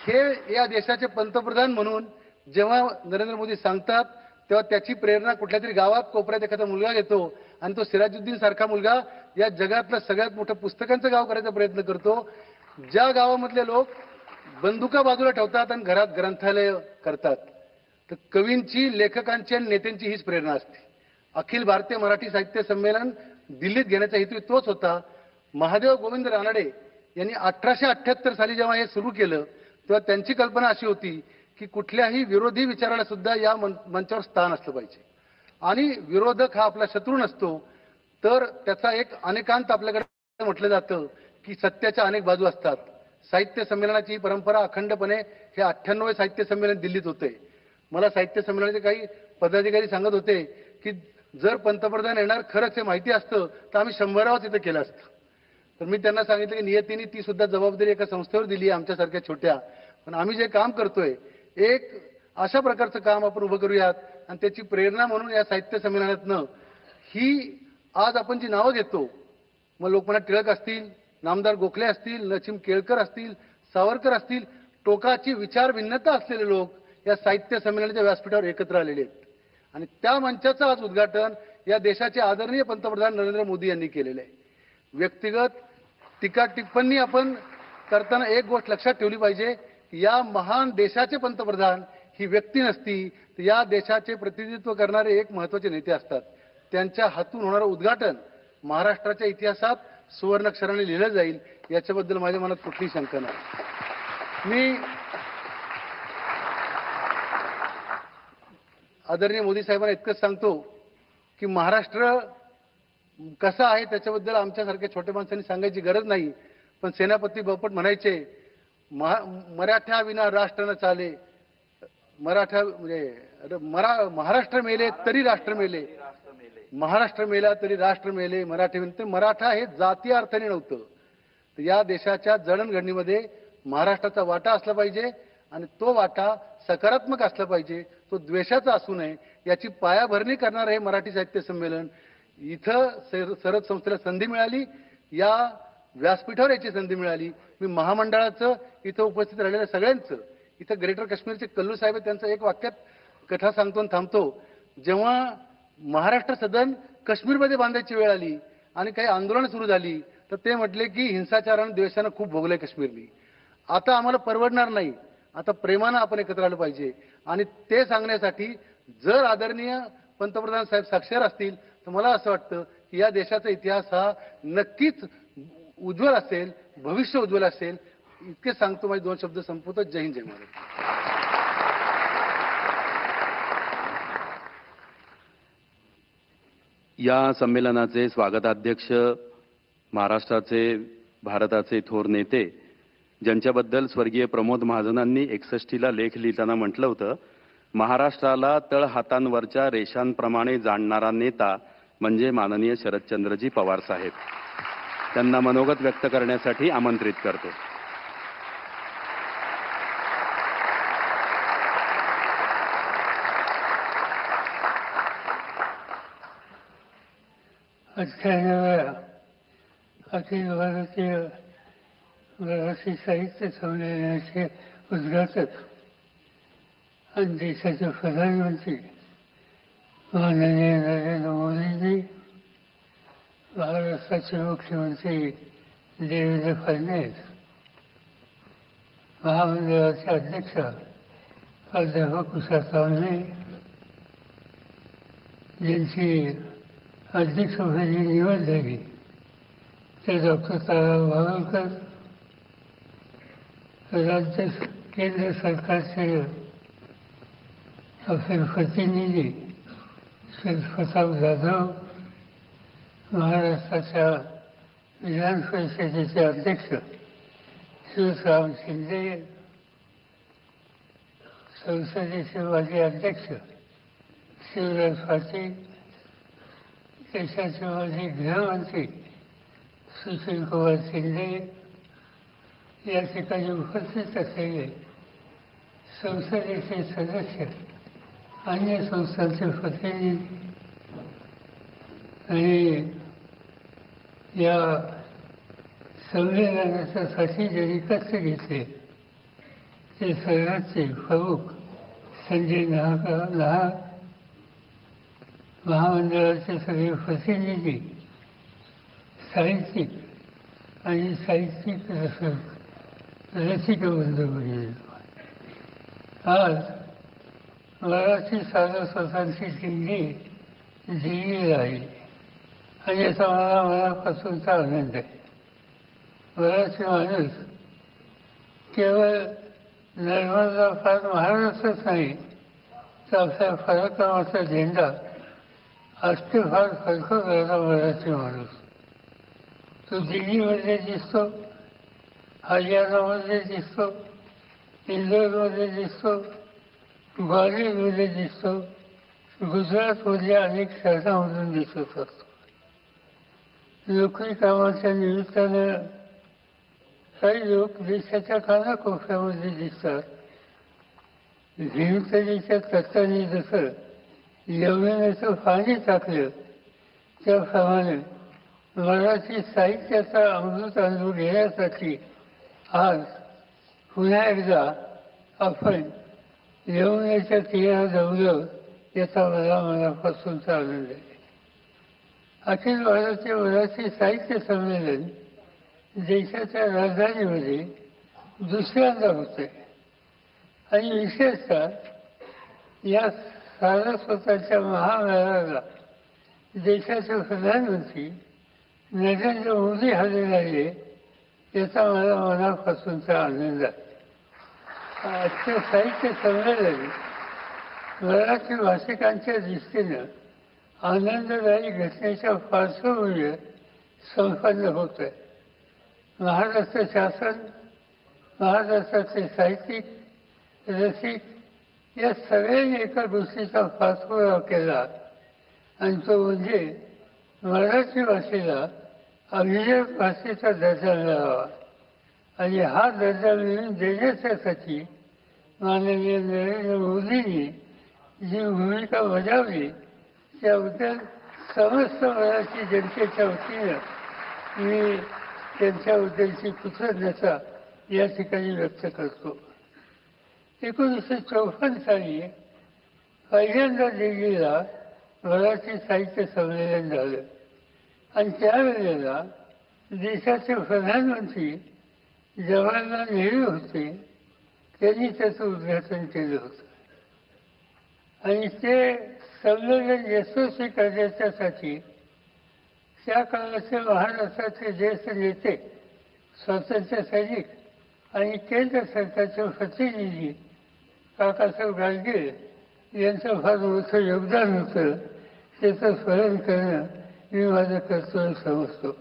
हे या देशाचे पंतप्रधान म्हणून जेव्हा नरेंद्र मोदी सांगतात तेव्हा त्याची प्रेरणा कुठल्या तरी गावात कोपऱ्यात एखादा मुलगा घेतो आणि तो सिराजुद्दीन सारखा मुलगा या जगातलं सगळ्यात मोठं पुस्तकांचं गाव करायचा प्रयत्न करतो. ज्या गावामधले लोक बंदुका बाजूला ठेवतात आणि घरात ग्रंथालय करतात. तर कवींची, लेखकांची आणि नेत्यांची हीच प्रेरणा असते. अखिल भारतीय मराठी साहित्य संमेलन दिल्लीत घेण्याचा हेतू तोच होता. महादेव गोविंद रानडे यांनी 1878 साली जेव्हा हे सुरू केलं तेव्हा त्यांची कल्पना अशी होती की कुठल्याही विरोधी विचाराला सुद्धा या मंचावर स्थान असलं पाहिजे आणि विरोधक हा आपला शत्रू नसतो, तर त्याचा एक अनेकांत आपल्याकडे म्हटलं जातं की सत्याच्या अनेक बाजू असतात. साहित्य संमेलनाची ही परंपरा अखंडपणे हे 98 साहित्य संमेलन दिल्लीत होते. मला साहित्य संमेलनाचे काही पदाधिकारी सांगत होते की जर पंतप्रधान येणार खरंच हे माहिती असतं तर आम्ही 100च इथं केलं असतं. तर मी त्यांना सांगितलं की नियतीने ती सुद्धा जबाबदारी एका संस्थेवर दिली आहे आमच्यासारख्या छोट्या, पण आम्ही जे काम करतोय एक अशा प्रकारचं काम आपण उभं करूयात आणि त्याची प्रेरणा म्हणून या साहित्य संमेलनातनं ही आज आपण जी नावं घेतो, मग लोकमान्य टिळक असतील, नामदार गोखले असतील, लक्ष्मी केळकर असतील, सावरकर असतील, टोकाची विचार भिन्नता असलेले लोक या साहित्य संमेलनाच्या व्यासपीठावर एकत्र आलेले आहेत आणि त्या मंचाचं आज उद्घाटन या देशाचे आदरणीय पंतप्रधान नरेंद्र मोदी यांनी केलेलं आहे. व्यक्तिगत टीका टिप्पणी आपण करताना एक गोष्ट लक्षात ठेवली पाहिजे की या महान देशाचे पंतप्रधान ही व्यक्ती नसती, तर या देशाचे प्रतिनिधित्व करणारे एक महत्त्वाचे नेते असतात. त्यांच्या हातून होणारं उद्घाटन महाराष्ट्राच्या इतिहासात सुवर्णाक्षराने लिहिलं जाईल याच्याबद्दल माझ्या मनात कुठलीही शंका नाही. मी आदरणीय मोदी साहेबांना इतकंच सांगतो की महाराष्ट्र कसा आहे त्याच्याबद्दल आमच्यासारख्या छोट्या माणसांनी सांगायची गरज नाही, पण सेनापती बापट म्हणायचे मराठा विना राष्ट्र न चाले, मराठा म्हणजे महाराष्ट्र मेले तरी राष्ट्र मेले, महाराष्ट्र मेला तरी राष्ट्र मेले, मराठा हे जाती अर्थाने नव्हतं. तर या देशाच्या जडणघडणीमध्ये महाराष्ट्राचा वाटा असला पाहिजे आणि तो वाटा सकारात्मक असला पाहिजे, तो द्वेषाचा असू नये. याची पायाभरणी करणारं हे मराठी साहित्य संमेलन इथं सरद संस्थेला संधी मिळाली, या व्यासपीठावर याची संधी मिळाली. मी महामंडळाचं इथं उपस्थित राहिलेल्या सगळ्यांचं, इथं ग्रेटर काश्मीरचे कल्लू साहेब त्यांचं एक वाक्यात कथा सांगतो आणि थांबतो. जेव्हा महाराष्ट्र सदन काश्मीरमध्ये बांधायची वेळ आली आणि काही आंदोलन सुरू झाली तर ते म्हटले की हिंसाचारानं द्वेषानं खूप भोगलंय काश्मीरनी, आता आम्हाला परवडणार नाही, आता प्रेमानं आपण एकत्र आलं पाहिजे. आणि ते सांगण्यासाठी जर आदरणीय पंतप्रधान साहेब साक्षर असतील तर मला असं वाटतं की या देशाचा इतिहास हा नक्कीच उज्ज्वल असेल, भविष्य उज्ज्वल असेल. इतके सांगतो, माझे 2 शब्द संपवतो. जय हिंद, जय महाराष्ट्र. या संमेलनाचे स्वागताध्यक्ष महाराष्ट्राचे भारताचे थोर नेते, ज्यांच्याबद्दल स्वर्गीय प्रमोद महाजनांनी 61ला लेख लिहिताना म्हटलं होतं, महाराष्ट्राला तळहातांवरच्या रेषांप्रमाणे जाणणारा नेता म्हणजे माननीय शरदचंद्रजी पवार साहेब. त्यांना मनोगत व्यक्त करण्यासाठी आमंत्रित करतो. अखिल भारतीय मराठी साहित्य संमेलनाचे उद्घाटक आणि देशाचे प्रधानमंत्री माननीय नरेंद्र मोदीजी, महाराष्ट्राचे मुख्यमंत्री देवेंद्र फडणवीस, महामंडळाचे अध्यक्ष प्राध्यापक उषा तावणे, ज्यांची अध्यक्षपदी निवड झाली ते डॉक्टर ताराराव भावलकर, राज्य केंद्र सरकारचे अफील प्रतिनिधी श्री प्रताप जाधव, महाराष्ट्राच्या विधान परिषदेचे अध्यक्ष शिवराम शिंदे, संसदेचे माजी अध्यक्ष शिवराज पाटील, देशाचे माजी गृहमंत्री सुशील कुमार शिंदे, या ठिकाणी उपस्थित असलेले संसदेचे सदस्य, अन्य संस्थांचे प्रतिनिधी आणि या संमेलनासाठी ज्यांनी कष्ट घेतले ते सर्वांचे प्रमुख संजय नाहक, महामंडळाचे सगळे प्रतिनिधी, साहित्यिक आणि साहित्यिक रसिक बंधू, आज मराठी सारस्वतांची दिंडी दिल्लीला आहे आणि याचा मला मनापासूनचा आनंद आहे. बराचसे माणूस केवळ नर्मदा फार महाराष्ट्रच नाही तर आपल्या पराक्रमाचा झेंडा असते फार फडकवणारा बराचसे माणूस. तो दिल्लीमध्ये दिसतो, हरियाणामध्ये दिसतो, इंदोरमध्ये दिसतो, ग्वालियरमध्ये दिसतो, गुजरातमधल्या अनेक शहरांमधून दिसत असतो. नोकरी कामाच्या निमित्तानं काही लोक देशाच्या कानाकोपऱ्यामध्ये दिसतात. भीमसेनीच्या तत्वाने जसं यमुनेचं पाणी टाकलं त्याप्रमाणे मराठी साहित्याचा अमृत अनुभव घेण्यासाठी आज पुन्हा एकदा आपण यमुनेच्या तीरावर जमलो याचा मला मनापासूनचा आनंद आहे. अखिल भारतीय मराठी साहित्य संमेलन देशाच्या राजधानीमध्ये दुसऱ्यांदा होते आणि विशेषतः या सारस्वताच्या महामेळाव्याला देशाचे प्रधानमंत्री नरेंद्र मोदी हजर राहिले याचा मला मनापासूनचा आनंद आहे. आजचे साहित्य संमेलन मराठी भाषिकांच्या दृष्टीनं आनंददायी घटनेच्या पार्श्वभूमीवर संपन्न होत आहे. महाराष्ट्र शासन, महाराष्ट्राचे साहित्यिक, रसिक या सगळ्यांनी एका गोष्टीचा पाठपुरावा केला आणि तो म्हणजे मराठी भाषेला अभिजात भाषेचा दर्जा मिळावा. आणि हा दर्जा मिळवून देण्यासाठी माननीय नरेंद्र मोदींनी जी भूमिका बजावली त्याबद्दल समस्त मराठी जनतेच्या वतीनं मी त्यांच्याबद्दलची कृतज्ञता या ठिकाणी व्यक्त करतो. 1954 साली पहिल्यांदा दिल्लीला मराठी साहित्य संमेलन झालं आणि त्यावेळेला देशाचे प्रधानमंत्री जवाहरलाल नेहरू होते. त्यांनी त्याचं उद्घाटन केलं होतं आणि ते संमेलन यशस्वी करण्यासाठी त्या काळाचे महाराष्ट्राचे ज्येष्ठ नेते, स्वातंत्र्य सैनिक आणि केंद्र सरकारचे प्रतिनिधी काकासाहेब गाडगीळ यांचं फार मोठं योगदान होतं. त्याचं स्मरण करणं मी माझं कर्तव्य समजतो.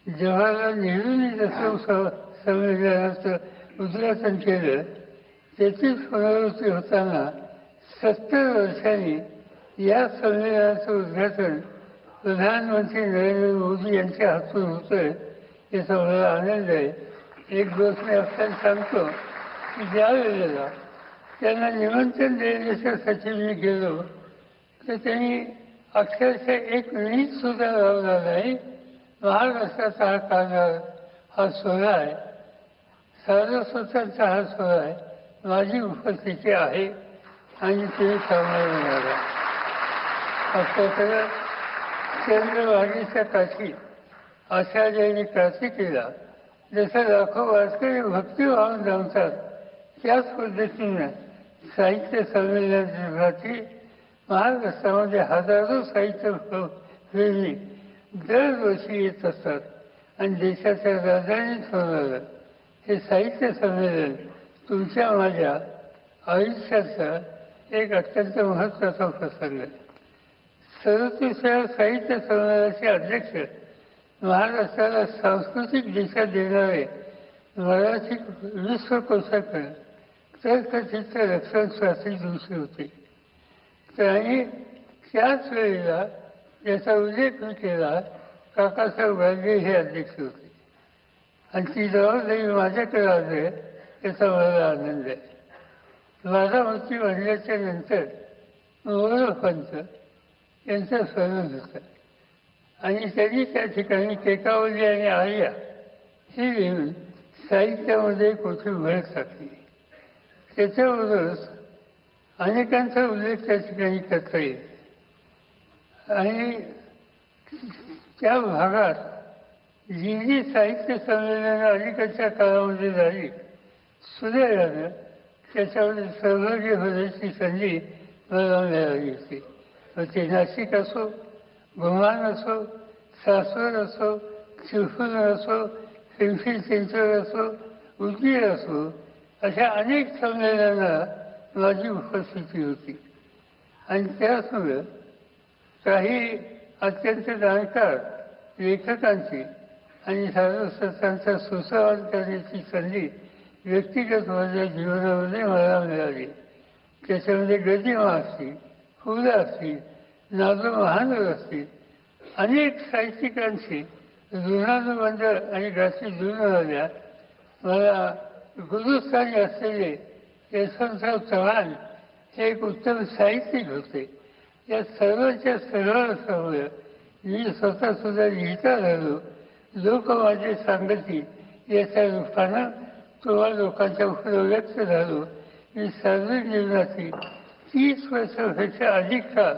जवाहरलाल नेहरूंनी जसं संमेलनाचं उद्घाटन केलं त्याचीच पुनरावृत्ती होताना 70 वर्षांनी या संमेलनाचं उद्घाटन प्रधानमंत्री नरेंद्र मोदी यांच्या हातून होतंय याचा मला आनंद आहे. एक गोष्ट मी आपल्याला सांगतो की ज्या वेळेला त्यांना निमंत्रण देण्यासाठी मी गेलो तर त्यांनी अक्षरशः 1 मिनिट सुद्धा लावला नाही. महाराष्ट्राचा हा कानार हा सोहळा आहे, सारस्वतांचा हा सोहळा आहे, माझी उपस्थिती आहे आणि तुम्ही सामावून मिळाला. आपल्याकडं चंद्रभागेच्या काठी आचार्यांनी कार्तिकीला जसं लाखो वारकरी भक्ती वाहून जमतात त्याच पद्धतीनं साहित्य संमेलनासाठी महाराष्ट्रामध्ये हजारो साहित्य प्रेमी दरवर्षी येत असतात आणि देशाच्या राजधानीत होणारं हे साहित्य संमेलन तुमच्या माझ्या आयुष्याचा एक अत्यंत महत्त्वाचा प्रसंग आहे. 37व्या साहित्य संमेलनाचे अध्यक्ष महाराष्ट्राला सांस्कृतिक दिशा देणारे मराठी विश्वकोशाकडे तर्कचित्र रक्षण शास्त्री जोशी होते. त्यांनी त्याच वेळेला याचा उल्लेख मी केला काकासाहेब गाडगे हे अध्यक्ष होते आणि ती जबाबदारी माझ्याकडे आली याचा मला आनंद आहे. बारामती म्हणल्याच्या नंतर मोरोपंत यांचं स्मरण होतं आणि त्यांनी त्या ठिकाणी केकावली आणि आर्या ही लिहून साहित्यामध्ये कोठी भर टाकली. त्याच्याबरोबरच अनेकांचा उल्लेख त्या ठिकाणी करता येईल आणि त्या भागात जी जी साहित्य संमेलनं अलीकडच्या काळामध्ये झाली सुदैवानं त्याच्यामध्ये सहभागी होण्याची संधी मला मिळाली होती. मग ते नाशिक असो, गोमान असो, सासवड असो, चिरफुलं असो, पिंपरी चिंचवड असो, उदगीर असो, अशा अनेक संमेलनाला माझी उपस्थिती होती. आणि त्याचमुळं काही अत्यंत जाणकार लेखकांची आणि साधुसंतांचा सुसंवाद करण्याची संधी व्यक्तिगत माझ्या जीवनामध्ये मला मिळाली. त्याच्यामध्ये गदिमा असतील, फुलं असतील, नाजो महानगर असतील, अनेक साहित्यिकांची ऋणानुबंध आणि गाठी जुळून आल्या. मला गुरुस्थानी असलेले यशवंतराव चव्हाण हे एक उत्तम साहित्यिक होते. या सर्वांच्या सहवासामुळे मी स्वतः सुद्धा लिहिता झालो. लोक माझे सांगती याच्या रूपानं तुम्हाला लोकांच्या पुढे व्यक्त झालो. मी सार्वजनिक जीवनाची 30 वर्षापेक्षा अधिक काळ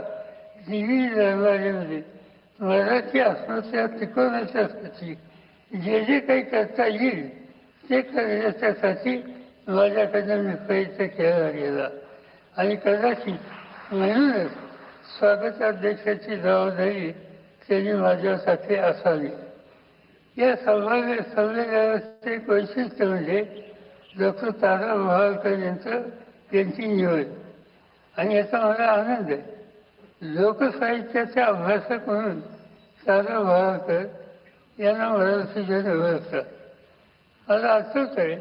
दिल्ली दरबारीमध्ये मराठी अस्मिता टिकवण्याच्यासाठी जे काही करता येईल ते करण्याच्यासाठी माझ्याकडनं मी प्रयत्न केला गेला. आणि कदाचित म्हणूनच स्वागताध्यक्षाची जबाबदारी त्यांनी माझ्यासाठी असावी. या संमेलनाचे एक वैशिष्ट्य म्हणजे डॉक्टर तारा मोहाळकर यांची निवड. आणि याचा मला आनंद आहे. लोकसाहित्याचे अभ्यासक म्हणून तारा मोहाळकर यांना मराठीजन ओळखतात. मला आठवत आहे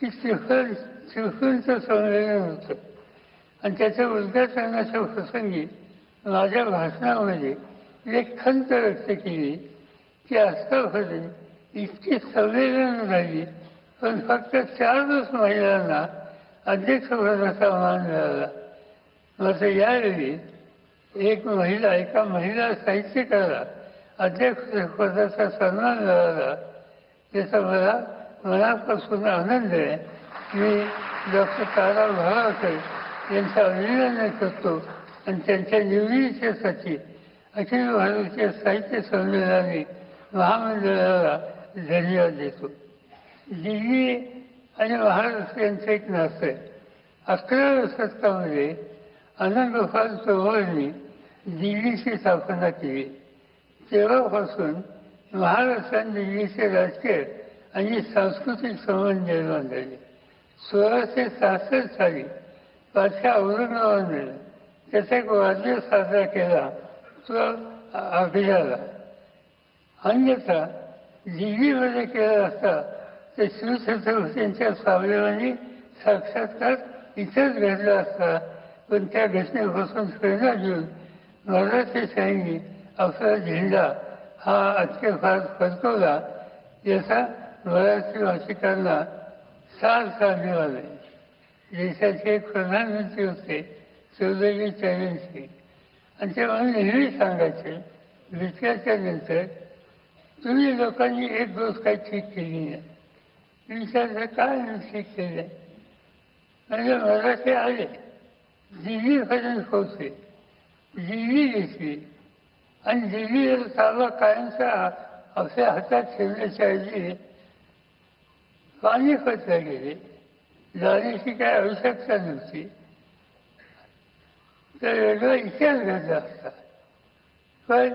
की चिपळूणचं संमेलन होतं आणि त्याच्या उद्घाटनाच्या प्रसंगी माझ्या भाषणामध्ये एक खंत व्यक्त केली की आतापर्यंत इतकी संमेलन झाली पण फक्त 4 महिलांना अध्यक्षपदाचा मान मिळाला. मात्र यावेळी एका महिला साहित्यकाला अध्यक्षपदाचा सन्मान मिळाला. याचा मला मनापासून आनंद आहे. मी डॉक्टर तारा मोहाळकर यांचं अभिनंदन करतो आणि त्यांच्या निवडीच्यासाठी अखिल भारतीय साहित्य संमेलनाने महामंडळाला धन्यवाद देतो. दिल्ली आणि महाराष्ट्र यांचं एक नातं आहे. 11व्या शतकामध्ये आनंदगोपाल चौहाननी दिल्लीची स्थापना केली. तेव्हापासून महाराष्ट्र आणि दिल्लीचे राजकीय आणि सांस्कृतिक संबंध निर्माण झाले. 1666 साली बादशाह औरंगाबादने त्याचा एक वाढदिवस साजरा केला, तो अभिजाला. अन्यथा दिल्लीमध्ये केला असता तर शिवछत्रपतींच्या स्वाभिमानी साक्षात्कार इथंच घडला असता. पण त्या घटनेपासून प्रेरणा घेऊन मराठीशाहीने आपला झेंडा हा अख्ख्या भारत फडकवला. याचा मराठी भाषिकांना साथ मिळाला. देशाचे एक प्रधानमंत्री होते चौधरी चरण सिंग आणि ते मला नेहमी सांगायचे विचाराच्या नंतर तुम्ही लोकांनी एक गोष्ट काही ठीक केली नाही. विचारलं काय ठीक केलं म्हणजे मराठी आले दिल्लीपर्यंत पोहोचले, दिल्ली घेतली आणि दिल्लीवर ताबा कायमचा आपल्या हातात ठेवण्याच्या ऐवजी पानिपतला गेले. जाण्याची काही आवश्यकता नव्हती. तर वेगळा इतिहास घडला असता. पण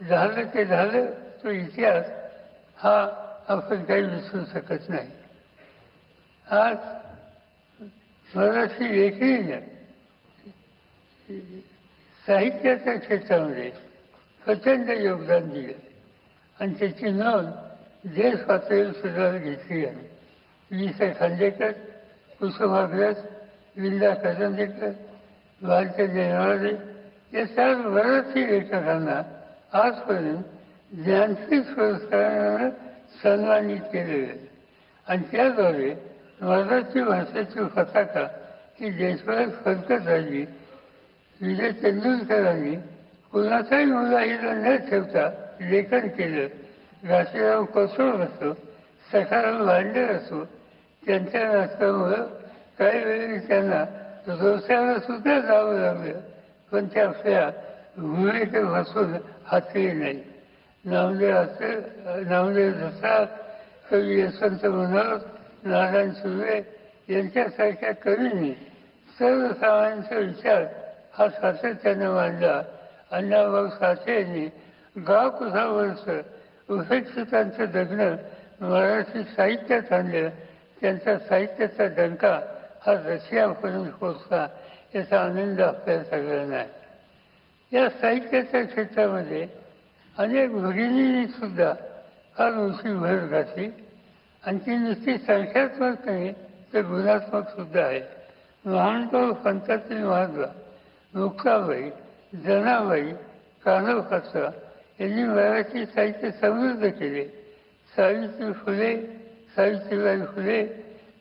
झालं ते झालं. तो इतिहास हा आपण काही विसरू शकत नाही. आज मराठी लेखणीने साहित्याच्या क्षेत्रामध्ये प्रचंड योगदान दिलं आणि त्याची नोंद देश पातळीवर सुद्धा घेतली आहे. वि. स. खांडेकर, कुसुमाग्रज, विंदा करंदीकर, भारतीय जयवाडे या 4 मराठी लेखकांना आजपर्यंत ज्ञानपीठ पुरस्कारानं सन्मानित केलेले आहे. आणि त्याद्वारे मराठी भाषेची पताका ही देशभरात फडकत राहिली. विजय तेंडुलकरांनी कुणाचाही मुलाहिला न ठेवता लेखन केलं. घाशीराम कोसळ असो, सखाराम भांडेर असो, त्यांच्या नाटकामुळं काही वेळी त्यांना रोषाला सुद्धा जावं लागलं. पण ते आपल्या भूमिकेत बसून हातली नाही. नामदेव जसाळ, कवी यशवंत मनोहर, नारायण सुर्वे यांच्यासारख्या कवींनी सर्वसामान्यांचा विचार हा सातत्याने मांडला. अण्णाभाऊ साठे यांनी गाव कसा वर्ष उपेक्षितांचं जगणं मराठी साहित्यात आणलं, त्यांचा साहित्याचा डंका हा रशियापर्यंत पोचला याचा आनंद आपल्या सगळ्यांना आहे. या साहित्याच्या क्षेत्रामध्ये अनेक भगिनींनी सुद्धा फार उंची भर घातली आणि ती नुसती संख्यात्मक नाही तर गुणात्मक सुद्धा आहे. महानभाऊ पंथातील महात्मा मुक्ताबाई, जनाबाई, कानोखाचा यांनी मराठी साहित्य समृद्ध केले. सावित्रीबाई फुले,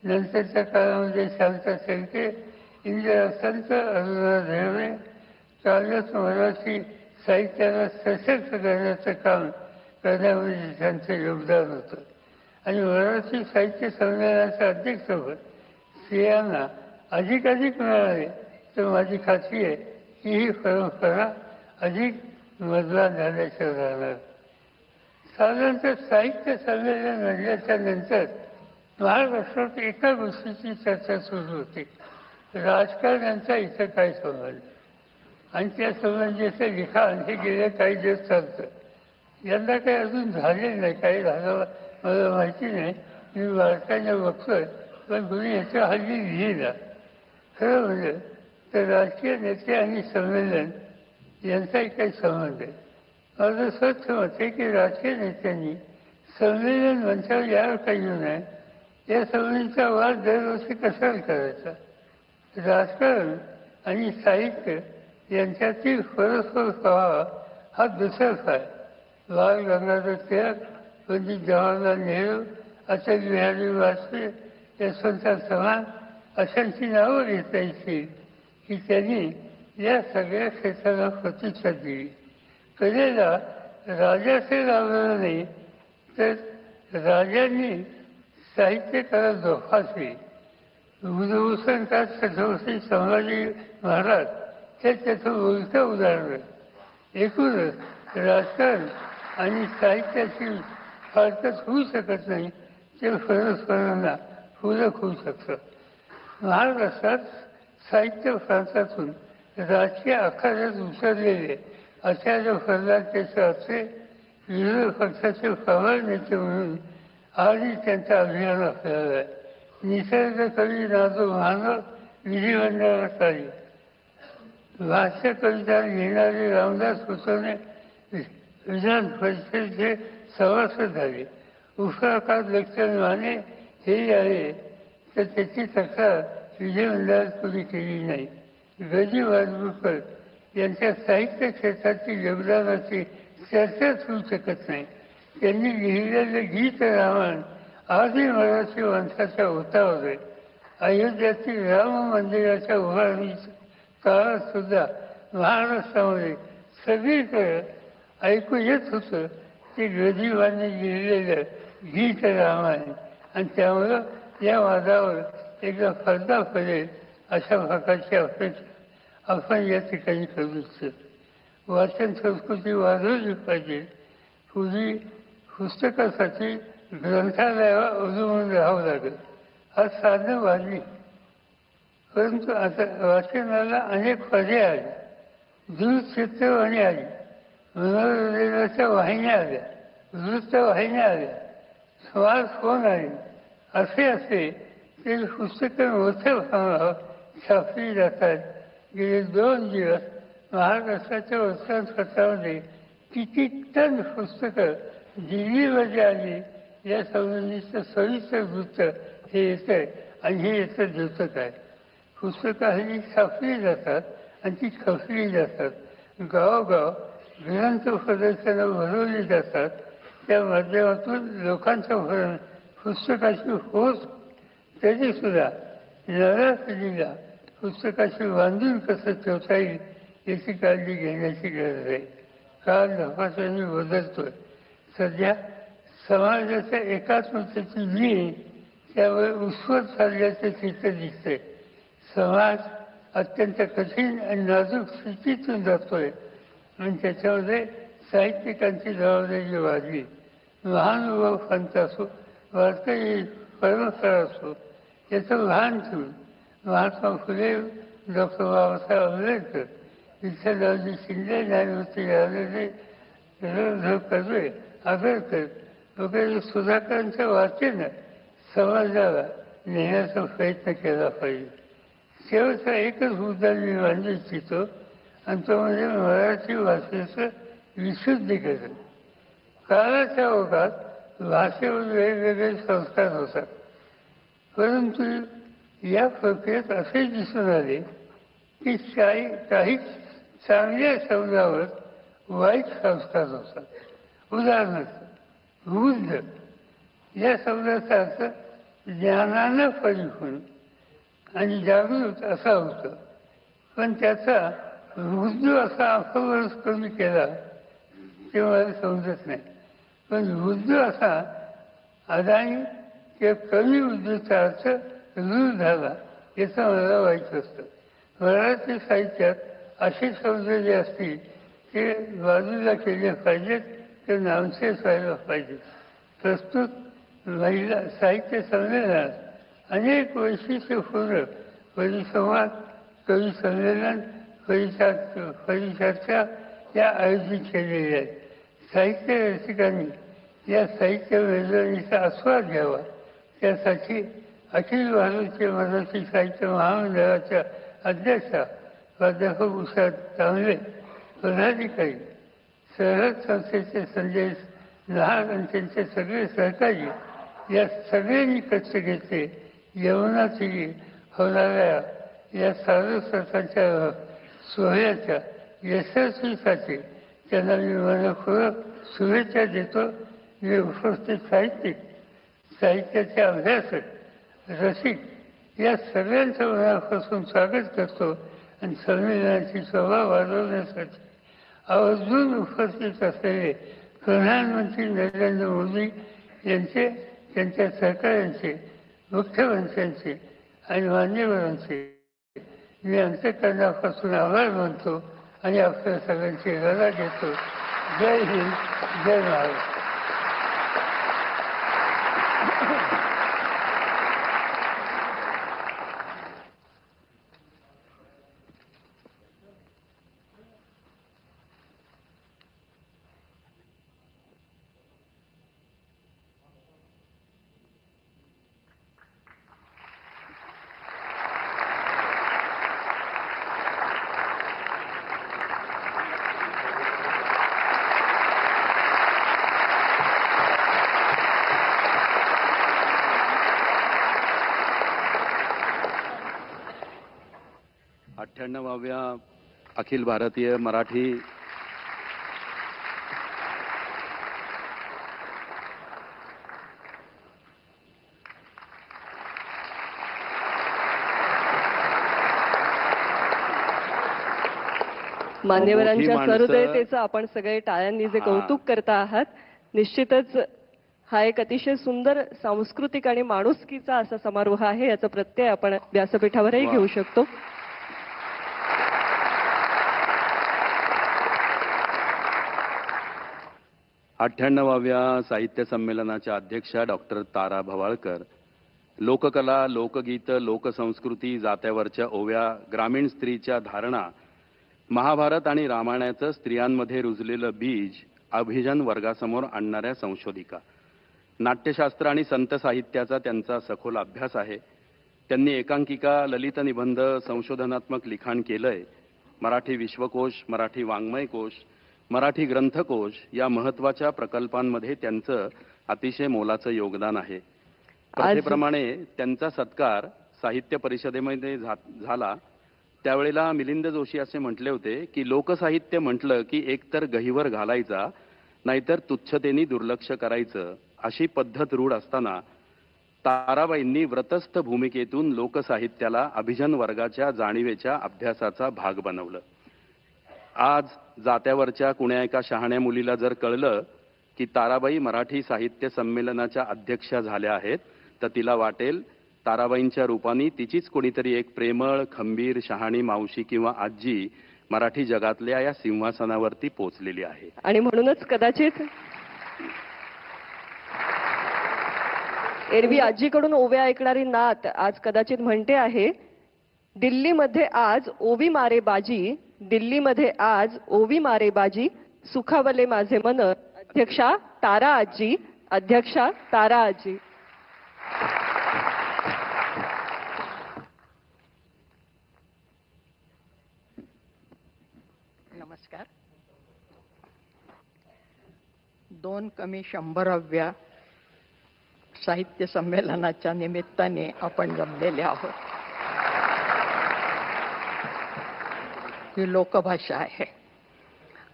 नंतरच्या काळामध्ये शांता शेळके, इंदिरा संत, अरुणा ढेरे काव्यात मराठी साहित्याला सशक्त करण्याचं काम करण्यामध्ये त्यांचं योगदान होतं. आणि मराठी साहित्य संमेलनाच्या अध्यक्षपद स्त्रियांना अधिकाधिक मिळाले तर माझी खात्री आहे की ही परंपरा अधिक मजबूत झाल्याशिवाय राहणार. साधारणतः साहित्य संमेलन म्हणल्याच्या नंतर महाराष्ट्रात एका गोष्टीची चर्चा सुरू होती, राजकारण्यांचा इथं काय संबंध आणि त्या संबंधीचं लिखाण हे गेले काही दिवस चालतं. यंदा काही अजून झालेलं नाही, काही झालं मला माहिती नाही, मी वार्तांना बघतोय, पण कुणी याच्या हल्ली लिहिला. खरं म्हणजे तर राजकीय नेते आणि संमेलन यांचाही काही संबंध आहे. माझं स्वच्छ मत आहे की राजकीय नेत्यांनी संमेलन मंचावर यावर काही येऊ नये. या संमेलनाचा वाद दरवर्षी कशाला करायचा. राजकारण आणि साहित्य यांच्यातील परस्पर प्रभाव हा दुसराच आहे. बाळ गंगाधर टिळक, पंडित जवाहरलाल नेहरू, अटल बिहारी वाजपेयी, यशवंतराव चव्हाण अशांची नावं घेता येतील की त्यांनी या सगळ्या क्षेत्राला प्रतिसाद दिली. कलेला राजाचे लावलं नाही तर राजांनी साहित्यकाला जोपासली. भूषणकार छत्रपती संभाजी महाराज हे त्याचं उलटं उदाहरण. एकूणच राजकारण आणि साहित्याची फारकत होऊ शकत नाही, ते परस्परांना पूरक होऊ शकतं. महाराष्ट्रात साहित्य प्रांतातून राजकीय आखाड्यात उतरलेले आचार्य प्रल्हाद केशव विरोधी पक्षाचे प्रबळ नेते म्हणून आजही त्यांचं अभियान आपल्याला आहे. निसर्ग कवी नादो मानव विधिमंडळात आली. भाष्य कविता लिहिणारे रामदास कुलकर्णी विधान परिषदेचे सभासद झाले. उफराकात लेक्चर माने हे आले तर त्याची तक्रार विधिमंडळात कोणी केली नाही. गजी वाजपूरकर यांच्या साहित्य क्षेत्रातील योगदानाची चर्चाच होऊ शकत नाही. त्यांनी लिहिलेले गीत रामायण आजही मराठी माणसाच्या ओठावर आहे. अयोध्यातील राम मंदिराच्या उभारणीच्या काळात सुद्धा महाराष्ट्रामध्ये सगळीकडे ऐकू येत होतं की गदिमांनी लिहिलेलं गीत रामायण आणि त्यामुळं या वादावर एकदा पडदा पडेल अशा प्रकारची अपेक्षा आपण या ठिकाणी करू इच्छितो. वाचन संस्कृती वाढवली पाहिजे. पूर्वी पुस्तकासाठी ग्रंथालयावर अवलंबून राहावं लागेल. आज साधनं वाढली, परंतु आता वाचनाला अनेक पर्याय आले. दूरचित्रवाणी आली, मनोरंजनाच्या वाहिन्या आल्या, वृत्तवाहिन्या आल्या, स्मार्टफोन आले. असे ते पुस्तकं मोठ्या प्रमाणावर छापली जातात. गेले 2 दिवस महाराष्ट्राच्या वर्तमानपत्रामध्ये किती टन पुस्तकं दिल्लीमध्ये आली या संबंधीचं सविस्तर वृत्त हे येतं आहे आणि हे येतं द्योतक आहे. पुस्तकं हल्ली छापली जातात आणि ती खपली जातात. गावोगाव ग्रंथ प्रदर्शनं भरवली जातात. त्या माध्यमातून लोकांचं भरण पुस्तकाची होत तरीसुद्धा नव्या पिढीला पुस्तकाशी बांधून कसं ठेवता येईल याची काळजी घेण्याची गरज आहे. काळ झपाट्याने बदलतोय. सध्या समाजाच्या एकात्मतेची नीळ त्यामुळे उत्स्फूर्त चालल्याचं चित्र दिसतंय. समाज अत्यंत कठीण आणि नाजूक स्थितीतून जातोय आणि त्याच्यामध्ये साहित्यिकांची जबाबदारी वाढली. महानुभाव पंथ असो, वारकरी परंपरा असो, याचं भान ठेवून महात्मा फुले, डॉक्टर बाबासाहेब आंबेडकर, विठ्ठलरावजी शिंदे, न्यायमूर्ती राहिलेले करतोय आग्रह करत वगैरे सुधाकरांचं वाचन समाजाला नेण्याचा प्रयत्न केला पाहिजे. शेवटचा एकच मुद्दा मी मांडू इच्छितो आणि तो म्हणजे मराठी भाषेचं विशुद्धीकरण. काळाच्या ओघात भाषेवर वेगवेगळे संस्कार होतात, परंतु या प्रक्रियेत असे दिसून आले की काही चांगल्या शब्दावर वाईट संस्कार होतात. उदाहरणार्थ बुद्ध या शब्दाचा अर्थ ज्ञानानं परिपूर्ण आणि जागृत असा होतं, पण त्याचा बुद्ध असा अफवरच कमी केला ते मला समजत नाही. पण बुद्ध असा अदानी किंवा कमी बुद्धीचा अर्थ रूढ झाला याचं मला वाईट असतं. मराठी साहित्यात असे शब्द जे असतील ते बाजूला केले पाहिजेत, ते नामशेष व्हायला पाहिजेत. प्रस्तुत महिला साहित्य संमेलनात अनेक वैशिष्ट्यपूर्ण परिसंवाद, कवी संमेलन, परिचर्चा या आयोजित केलेल्या आहेत. साहित्य रसिकांनी या साहित्य मेजवानीचा आस्वाद घ्यावा त्यासाठी अखिल भारतीय मराठी साहित्य महामंडळाच्या अध्यक्षा प्राध्यापक उषा तांबे, पदाधिकारी, सरहद संस्थेचे संजय लहान आणि त्यांचे सगळे सहकारी या सगळ्यांनी कष्ट घेतले. यमुनाची होणाऱ्या या सारस्वताच्या सोहळ्याच्या यशस्वीसाठी त्यांना मी मनपूर्वक शुभेच्छा देतो. मी उपस्थित साहित्यिक, साहित्याचे अभ्यासक, रसिक या सगळ्यांचं मनापासून स्वागत करतो आणि संमेलनाची शोभा वाढवण्यासाठी आवर्जून उपस्थित असलेले प्रधानमंत्री नरेंद्र मोदी यांचे, त्यांच्या सहकाऱ्यांचे, मुख्यमंत्र्यांचे आणि मान्यवरांचे मी अंतःकरणापासून आभार मानतो आणि आपल्या सगळ्यांची रजा घेतो. जय हिंद, जय महाराष्ट्र. अठ्ठ्याण्णवाव्या अखिल भारतीय मराठी मान्यवरांच्या मोठी माणसं- सहृदयतेचं आपण सगळे टाळ्यांनी जे कौतुक करता आहात, निश्चितच हा एक अतिशय सुंदर सांस्कृतिक आणि माणुसकीचा असा समारोह आहे, याचा प्रत्यय आपण व्यासपीठावरही वा. घेऊ शकतो. अठ्ठ्याण्णवाव्या साहित्य संमेलनाच्या अध्यक्षा डॉक्टर तारा भवाळकर, लोककला, लोकगीत, लोकसंस्कृती, जात्यावरच्या ओव्या, ग्रामीण स्त्रीच्या धारणा, महाभारत आणि रामायणाचं स्त्रियांमध्ये रुजलेलं बीज अभिजन वर्गासमोर आणणाऱ्या संशोधिका. नाट्यशास्त्र आणि संत साहित्याचा त्यांचा सखोल अभ्यास आहे. त्यांनी एकांकिका, ललित निबंध, संशोधनात्मक लिखाण केलंय. मराठी विश्वकोश, मराठी वाङ्मयकोश, मराठी ग्रंथकोश या महत्वाच्या प्रकल्पांमध्ये त्यांचं अतिशय मोलाचं योगदान आहे. प्रथेप्रमाणे त्यांचा सत्कार साहित्य परिषदेमध्ये झाला. त्यावेळेला मिलिंद जोशी असे म्हटले होते की लोकसाहित्य म्हटलं की एकतर गहिवर घालायचा, नाहीतर तुच्छतेने दुर्लक्ष करायचं, अशी पद्धत रूढ असताना ताराबाईंनी व्रतस्थ भूमिकेतून लोकसाहित्याला अभिजन वर्गाच्या जाणीवेच्या अभ्यासाचा भाग बनवलं. आज जात्यावरच्या कुण्या एका शहाण्या मुलीला जर कळलं की ताराबाई मराठी साहित्य संमेलनाच्या अध्यक्षा झाल्या आहेत, तर तिला वाटेल ताराबाईंच्या रूपाने तिचीच कोणीतरी एक प्रेमळ, खंबीर, शहाणी मावशी किंवा आजी मराठी जगातल्या या सिंहासनावरती पोचलेली आहे. आणि म्हणूनच कदाचित एरवी आजीकडून ओव्या ऐकणारी नात आज कदाचित म्हणते आहे, दिल्लीमध्ये आज ओवी मारे बाजी, दिल्लीमध्ये आज ओवी मारे बाजी, सुखावले माझे मन अध्यक्षा तारा आजी. अध्यक्षा तारा आजी. नमस्कार. 2 कमी 100व्या साहित्य संमेलनाच्या निमित्ताने आपण जमलेले आहोत. ही लोकभाषा आहे.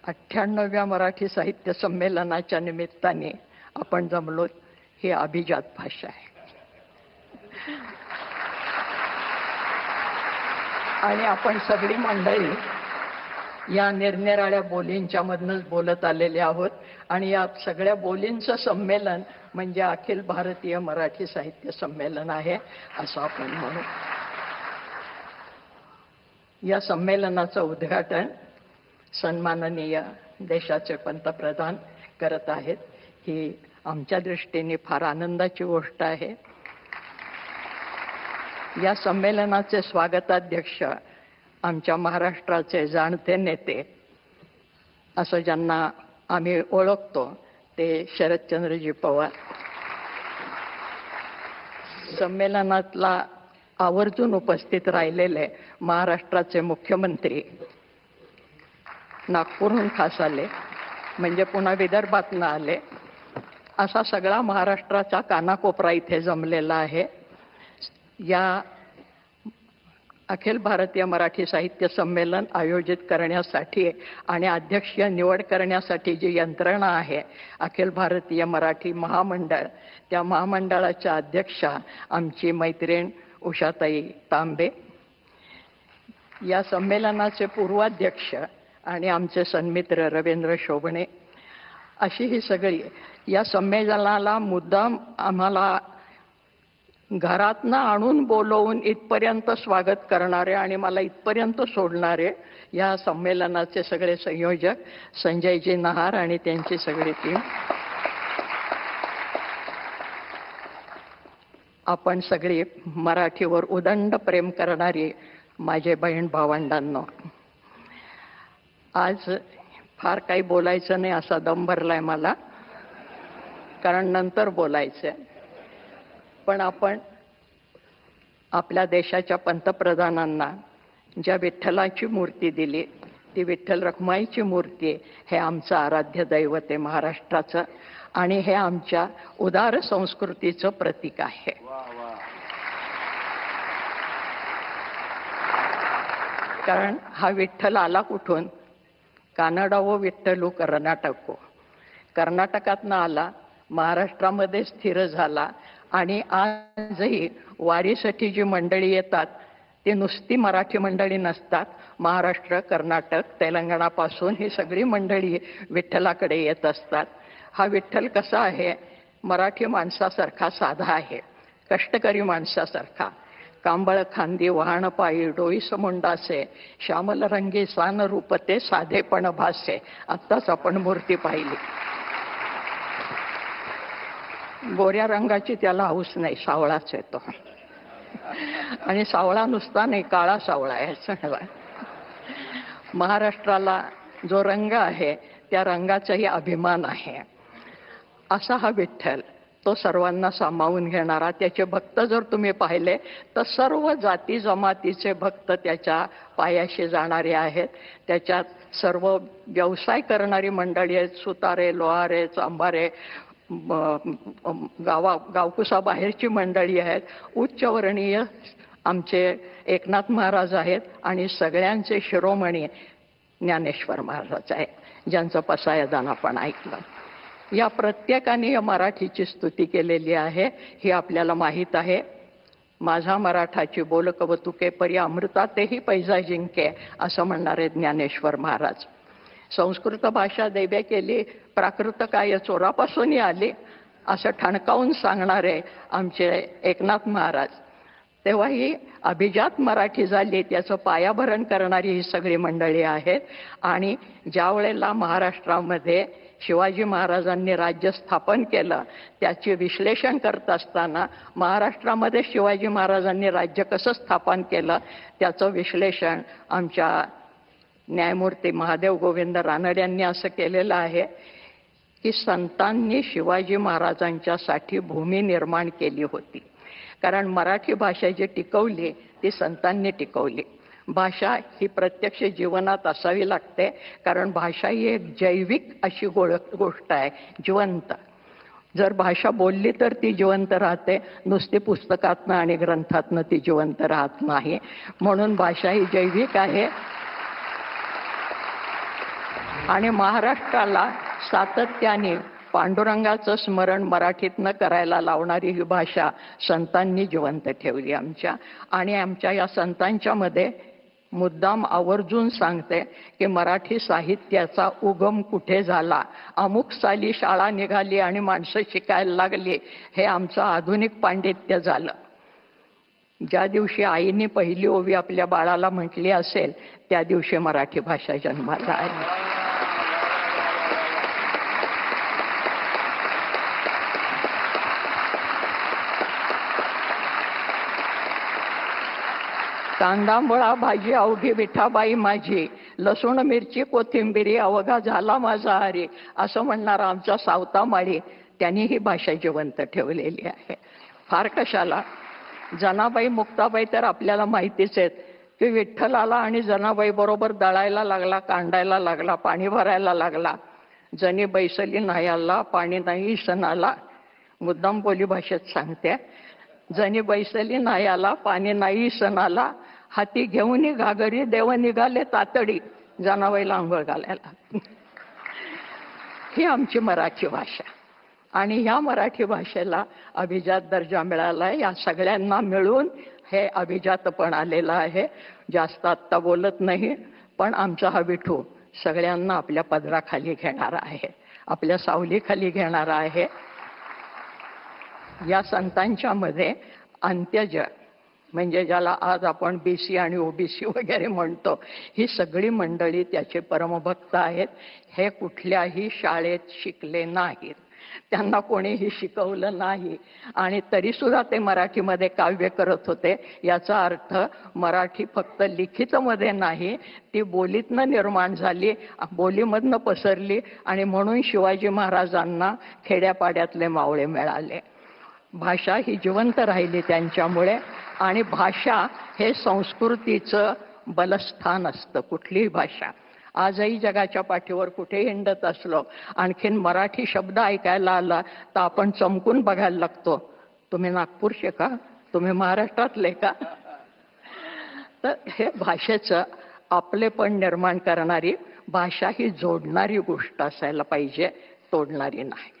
98व्या मराठी साहित्य संमेलनाच्या निमित्ताने आपण जमलो. ही अभिजात भाषा आहे. आणि आपण सगळी मंडळी या निरनिराळ्या बोलींच्या मधनच बोलत आलेले आहोत. आणि या सगळ्या बोलींचं संमेलन म्हणजे अखिल भारतीय मराठी साहित्य संमेलन आहे असं आपण म्हणू. या संमेलनाचं उद्घाटन सन्माननीय देशाचे पंतप्रधान करत आहेत. ही आमच्या दृष्टीने फार आनंदाची गोष्ट आहे. या संमेलनाचे स्वागताध्यक्ष आमच्या महाराष्ट्राचे जाणते नेते असं ज्यांना आम्ही ओळखतो ते शरदचंद्रजी पवार. संमेलनातला आवर्जून उपस्थित राहिलेले महाराष्ट्राचे मुख्यमंत्री नागपूरहून खास आले म्हणजे पुन्हा विदर्भातनं आले. असा सगळा महाराष्ट्राचा कानाकोपरा इथे जमलेला आहे. या अखिल भारतीय मराठी साहित्य संमेलन आयोजित करण्यासाठी आणि अध्यक्षीय निवड करण्यासाठी जी यंत्रणा आहे अखिल भारतीय मराठी महामंडळ, त्या महामंडळाच्या अध्यक्षा आमची मैत्रीण उषाताई तांबे, या संमेलनाचे पूर्वाध्यक्ष आणि आमचे सन्मित्र रवींद्र शोभणे, अशी ही सगळी या संमेलनाला मुद्दाम आम्हाला घरातनं आणून बोलवून इथपर्यंत स्वागत करणारे आणि मला इथपर्यंत सोडणारे या संमेलनाचे सगळे संयोजक संजयजी नहार आणि त्यांची सगळी टीम. आपण सगळी मराठीवर उदंड प्रेम करणारी माझे बहीण भावंडांनो, आज फार काही बोलायचं नाही असा दम भरलाय मला, कारण नंतर बोलायचंय. पण आपण आपल्या देशाच्या पंतप्रधानांना ज्या विठ्ठलाची मूर्ती दिली ती विठ्ठल रखुमाईची मूर्ती हे आमचं आराध्य दैवत आहे महाराष्ट्राचं आणि हे आमच्या उदार संस्कृतीचं प्रतीक आहे. कारण हा विठ्ठल आला कुठून? कानडावो विठ्ठलू कर्नाटको. कर्नाटकातनं आला, महाराष्ट्रामध्ये स्थिर झाला आणि आजही वारीसाठी जी मंडळी येतात ती नुसती मराठी मंडळी नसतात. महाराष्ट्र, कर्नाटक, तेलंगणापासून ही सगळी मंडळी विठ्ठलाकडे येत असतात. हा विठ्ठल कसा आहे? मराठी माणसासारखा साधा आहे, कष्टकरी माणसासारखा. कांबळ खांदी वाहन पायी डोईस मुंडासे, श्यामल रंगी सान रूपते साधेपण भासे. आत्ताच आपण मूर्ती पाहिली. गोऱ्या रंगाची त्याला हौस नाही, सावळाच येतो. आणि सावळा नुसता नाही, काळा सावळा आहे सगळा. महाराष्ट्राला जो रंग आहे त्या रंगाचाही अभिमान आहे. असा हा विठ्ठल, तो सर्वांना सामावून घेणारा. त्याचे भक्त जर तुम्ही पाहिले तर सर्व जाती जमातीचे भक्त त्याच्या पायाशी जाणारे आहेत. त्याच्यात सर्व व्यवसाय करणारी मंडळी आहेत, सुतारे, लोहारे, चांभारे, गावकुसाबाहेरची मंडळी आहेत. उच्चवर्णीय आमचे एकनाथ महाराज आहेत आणि सगळ्यांचे शिरोमणी ज्ञानेश्वर महाराज आहेत, ज्यांचं पसायदान आपण ऐकलं. या प्रत्येकाने या मराठीची स्तुती केलेली आहे, हे आपल्याला माहीत आहे. माझा मराठाची बोल कवतुके परी अमृतातेही पैजा जिंके असं म्हणणारे ज्ञानेश्वर महाराज. संस्कृत भाषा दैव्य केली, प्राकृत काय चोरापासूनही आली असं ठणकावून सांगणारे आमचे एकनाथ महाराज. तेव्हा ही अभिजात मराठी झाली, त्याचं पायाभरण करणारी ही सगळी मंडळी आहेत. आणि ज्या वेळेला महाराष्ट्रामध्ये शिवाजी महाराजांनी राज्य स्थापन केलं त्याचे विश्लेषण करत असताना महाराष्ट्रामध्ये शिवाजी महाराजांनी राज्य कसं स्थापन केलं त्याचं विश्लेषण आमच्या न्यायमूर्ती महादेव गोविंद रानड यांनी असं केलेलं आहे की संतांनी शिवाजी महाराजांच्यासाठी भूमी निर्माण केली होती. कारण मराठी भाषा जी टिकवली ती संतांनी टिकवली. भाषा ही प्रत्यक्ष जीवनात असावी लागते, कारण भाषा ही एक जैविक अशी गोष्ट आहे, जिवंत. जर भाषा बोलली तर ती जिवंत राहते, नुसती पुस्तकातनं आणि ग्रंथातनं ती जिवंत राहत नाही. म्हणून भाषा ही जैविक आहे. आणि महाराष्ट्राला सातत्याने पांडुरंगाचं स्मरण मराठीतनं करायला लावणारी ही भाषा संतांनी जिवंत ठेवली आमच्या. आणि आमच्या या संतांच्या मध्ये मुद्दाम आवर्जून सांगते की मराठी साहित्याचा उगम कुठे झाला, अमुक साली शाळा निघाली आणि माणसं शिकायला लागली, हे आमचं आधुनिक पांडित्य झालं. ज्या दिवशी आईने पहिली ओवी आपल्या बाळाला म्हटली असेल त्या दिवशी मराठी भाषा जन्माला आली. कांदा मुळा भाजी अवघी विठाबाई माझी, लसूण मिरची कोथिंबिरी अवघा झाला माझा हरी, असं म्हणणारा आमचा सावता माळी, त्यांनी ही भाषा जिवंत ठेवलेली आहे. फार कशाला, जनाबाई मुक्ताबाई तर आपल्याला माहितीच आहेत की विठ्ठलाला आणि जनाबाई बरोबर दळायला लागला, कांडायला लागला, पाणी भरायला लागला. जनी बैसली नाही आला पाणी नाही सणाला. मुद्दाम बोली भाषेत सांगते, जनी बैसली नाही आला पाणी नाही सणाला, हाती घेऊन घागरी देव निघाले तातडी, जनाबाईला आंघोळ घालायला. ही आमची मराठी भाषा. आणि ह्या मराठी भाषेला अभिजात दर्जा मिळाला आहे. या सगळ्यांना मिळून हे अभिजातपण आलेलं आहे. जास्त आत्ता बोलत नाही, पण आमचा हा विठू सगळ्यांना आपल्या पदराखाली घेणारा आहे, आपल्या सावलीखाली घेणारा आहे. या संतांच्या मध्ये अंत्यज म्हणजे ज्याला आज आपण BC आणि OBC वगैरे म्हणतो, ही सगळी मंडळी त्याचे परमभक्त आहेत. हे कुठल्याही शाळेत शिकले नाहीत, त्यांना कोणीही शिकवलं नाही, आणि तरी सुद्धा ते मराठीमध्ये काव्य करत होते. याचा अर्थ मराठी फक्त लिखितमध्ये नाही, ती बोलीतनं निर्माण झाली, बोलीमधनं पसरली, आणि म्हणून शिवाजी महाराजांना खेड्यापाड्यातले मावळे मिळाले. भाषा ही जिवंत राहिली त्यांच्यामुळे. आणि भाषा हे संस्कृतीचं बलस्थान असतं. कुठलीही भाषा आजही जगाच्या पाठीवर कुठे हिंडत असलो, आणखीन मराठी शब्द ऐकायला आला तर आपण चमकून बघायला लागतो, तुम्ही नागपूरचे का, तुम्ही महाराष्ट्रातले का. तर हे भाषेचं आपलेपण निर्माण करणारी, भाषा ही जोडणारी गोष्ट असायला पाहिजे, तोडणारी नाही.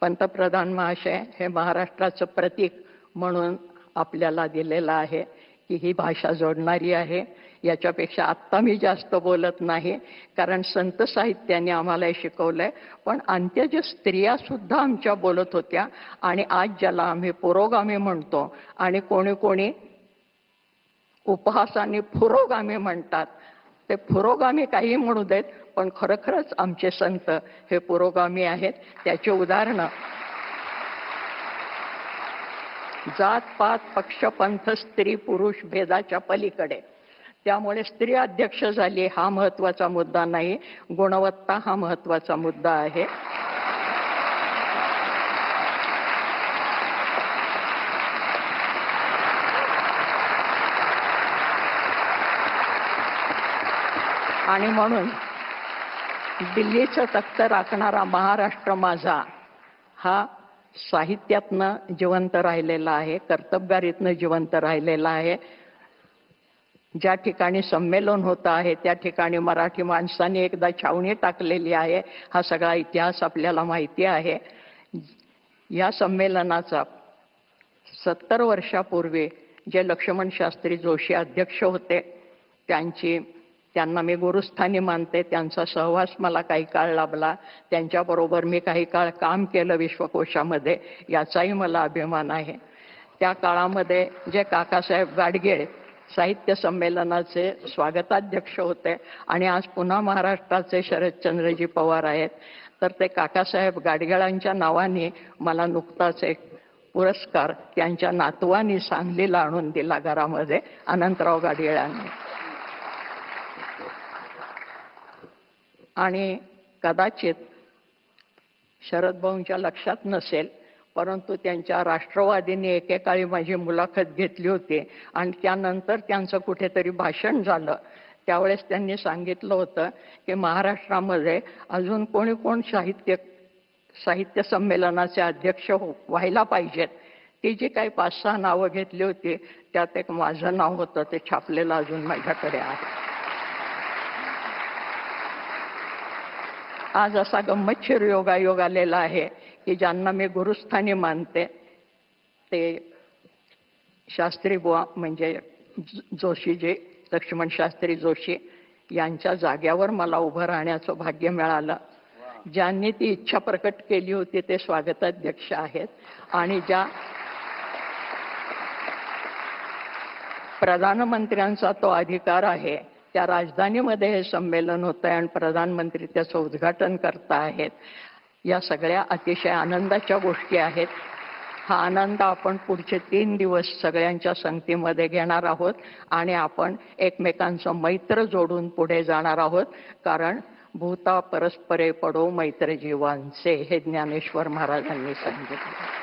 पंतप्रधान महाशय हे महाराष्ट्राचं प्रतीक म्हणून आपल्याला दिलेलं आहे की ही भाषा जोडणारी आहे. याच्यापेक्षा आत्ता मी जास्त बोलत नाही, कारण संत साहित्याने आम्हाला हे शिकवलंय. पण अंत्यज स्त्रिया सुद्धा आमच्या बोलत होत्या, आणि आज ज्याला आम्ही पुरोगामी म्हणतो आणि कोणी कोणी उपहासाने पुरोगामी म्हणतात, ते पुरोगामी काही म्हणू देत, पण खरोखरच आमचे संत हे पुरोगामी आहेत. त्याचे उदाहरणं जात पात पक्ष पंथ स्त्री पुरुष भेदाच्या पलीकडे. त्यामुळे स्त्री अध्यक्ष झाली हा महत्वाचा मुद्दा नाही, गुणवत्ता हा महत्वाचा मुद्दा आहे. आणि म्हणून दिल्लीचं तख्त राखणारा महाराष्ट्र माझा हा साहित्यातनं जिवंत राहिलेला आहे, कर्तबगारीतनं जिवंत राहिलेला आहे. ज्या ठिकाणी संमेलन होतं आहे त्या ठिकाणी मराठी माणसांनी एकदा छावणी टाकलेली आहे. हा सगळा इतिहास आपल्याला माहिती आहे. या संमेलनाचा 70 वर्षापूर्वी जे लक्ष्मण शास्त्री जोशी अध्यक्ष होते, त्यांना मी गुरुस्थानी मानते. त्यांचा सहवास मला काही काळ लाभला, त्यांच्याबरोबर मी काही काळ काम केलं विश्वकोशामध्ये, याचाही मला अभिमान आहे. त्या काळामध्ये जे काकासाहेब गाडगीळ साहित्य संमेलनाचे स्वागताध्यक्ष होते, आणि आज पुन्हा महाराष्ट्राचे शरदचंद्रजी पवार आहेत. तर ते काकासाहेब गाडगिळांच्या नावाने मला नुकताच एक पुरस्कार त्यांच्या नातवानी सांगलीला आणून दिला घरामध्ये, अनंतराव गाडगिळांनी. आणि कदाचित शरद भाऊंच्या लक्षात नसेल, परंतु त्यांच्या राष्ट्रवादीने एकेकाळी माझी मुलाखत घेतली होती आणि त्यानंतर त्यांचं कुठेतरी भाषण झालं. त्यावेळेस त्यांनी सांगितलं होतं की महाराष्ट्रामध्ये अजून कोणी कोण साहित्य संमेलनाचे अध्यक्ष व्हायला पाहिजेत. ती जी काही 5-6 नावं घेतली होती त्यात एक माझं नाव होतं, ते छापलेलं अजून माझ्याकडे आहे. आज असा गंमतशीर योगायोग आलेला आहे की ज्यांना मी गुरुस्थानी मानते ते शास्त्री बुवा म्हणजे जोशीजी, लक्ष्मण शास्त्री जोशी यांच्या जाग्यावर मला उभं राहण्याचं भाग्य मिळालं. ज्यांनी ती इच्छा प्रकट केली होती ते स्वागताध्यक्ष आहेत. आणि ज्या प्रधानमंत्र्यांचा तो अधिकार आहे, त्या राजधानीमध्ये हे संमेलन होतं आणि प्रधानमंत्री त्याचं उद्घाटन करता आहेत. या सगळ्या अतिशय आनंदाच्या गोष्टी आहेत. हा आनंद आपण पुढचे 3 दिवस सगळ्यांच्या संगतीमध्ये घेणार आहोत आणि आपण एकमेकांचं मैत्र जोडून पुढे जाणार आहोत. कारण भूता परस्परे पडो मैत्र जीवांचे, हे ज्ञानेश्वर महाराजांनी सांगितले.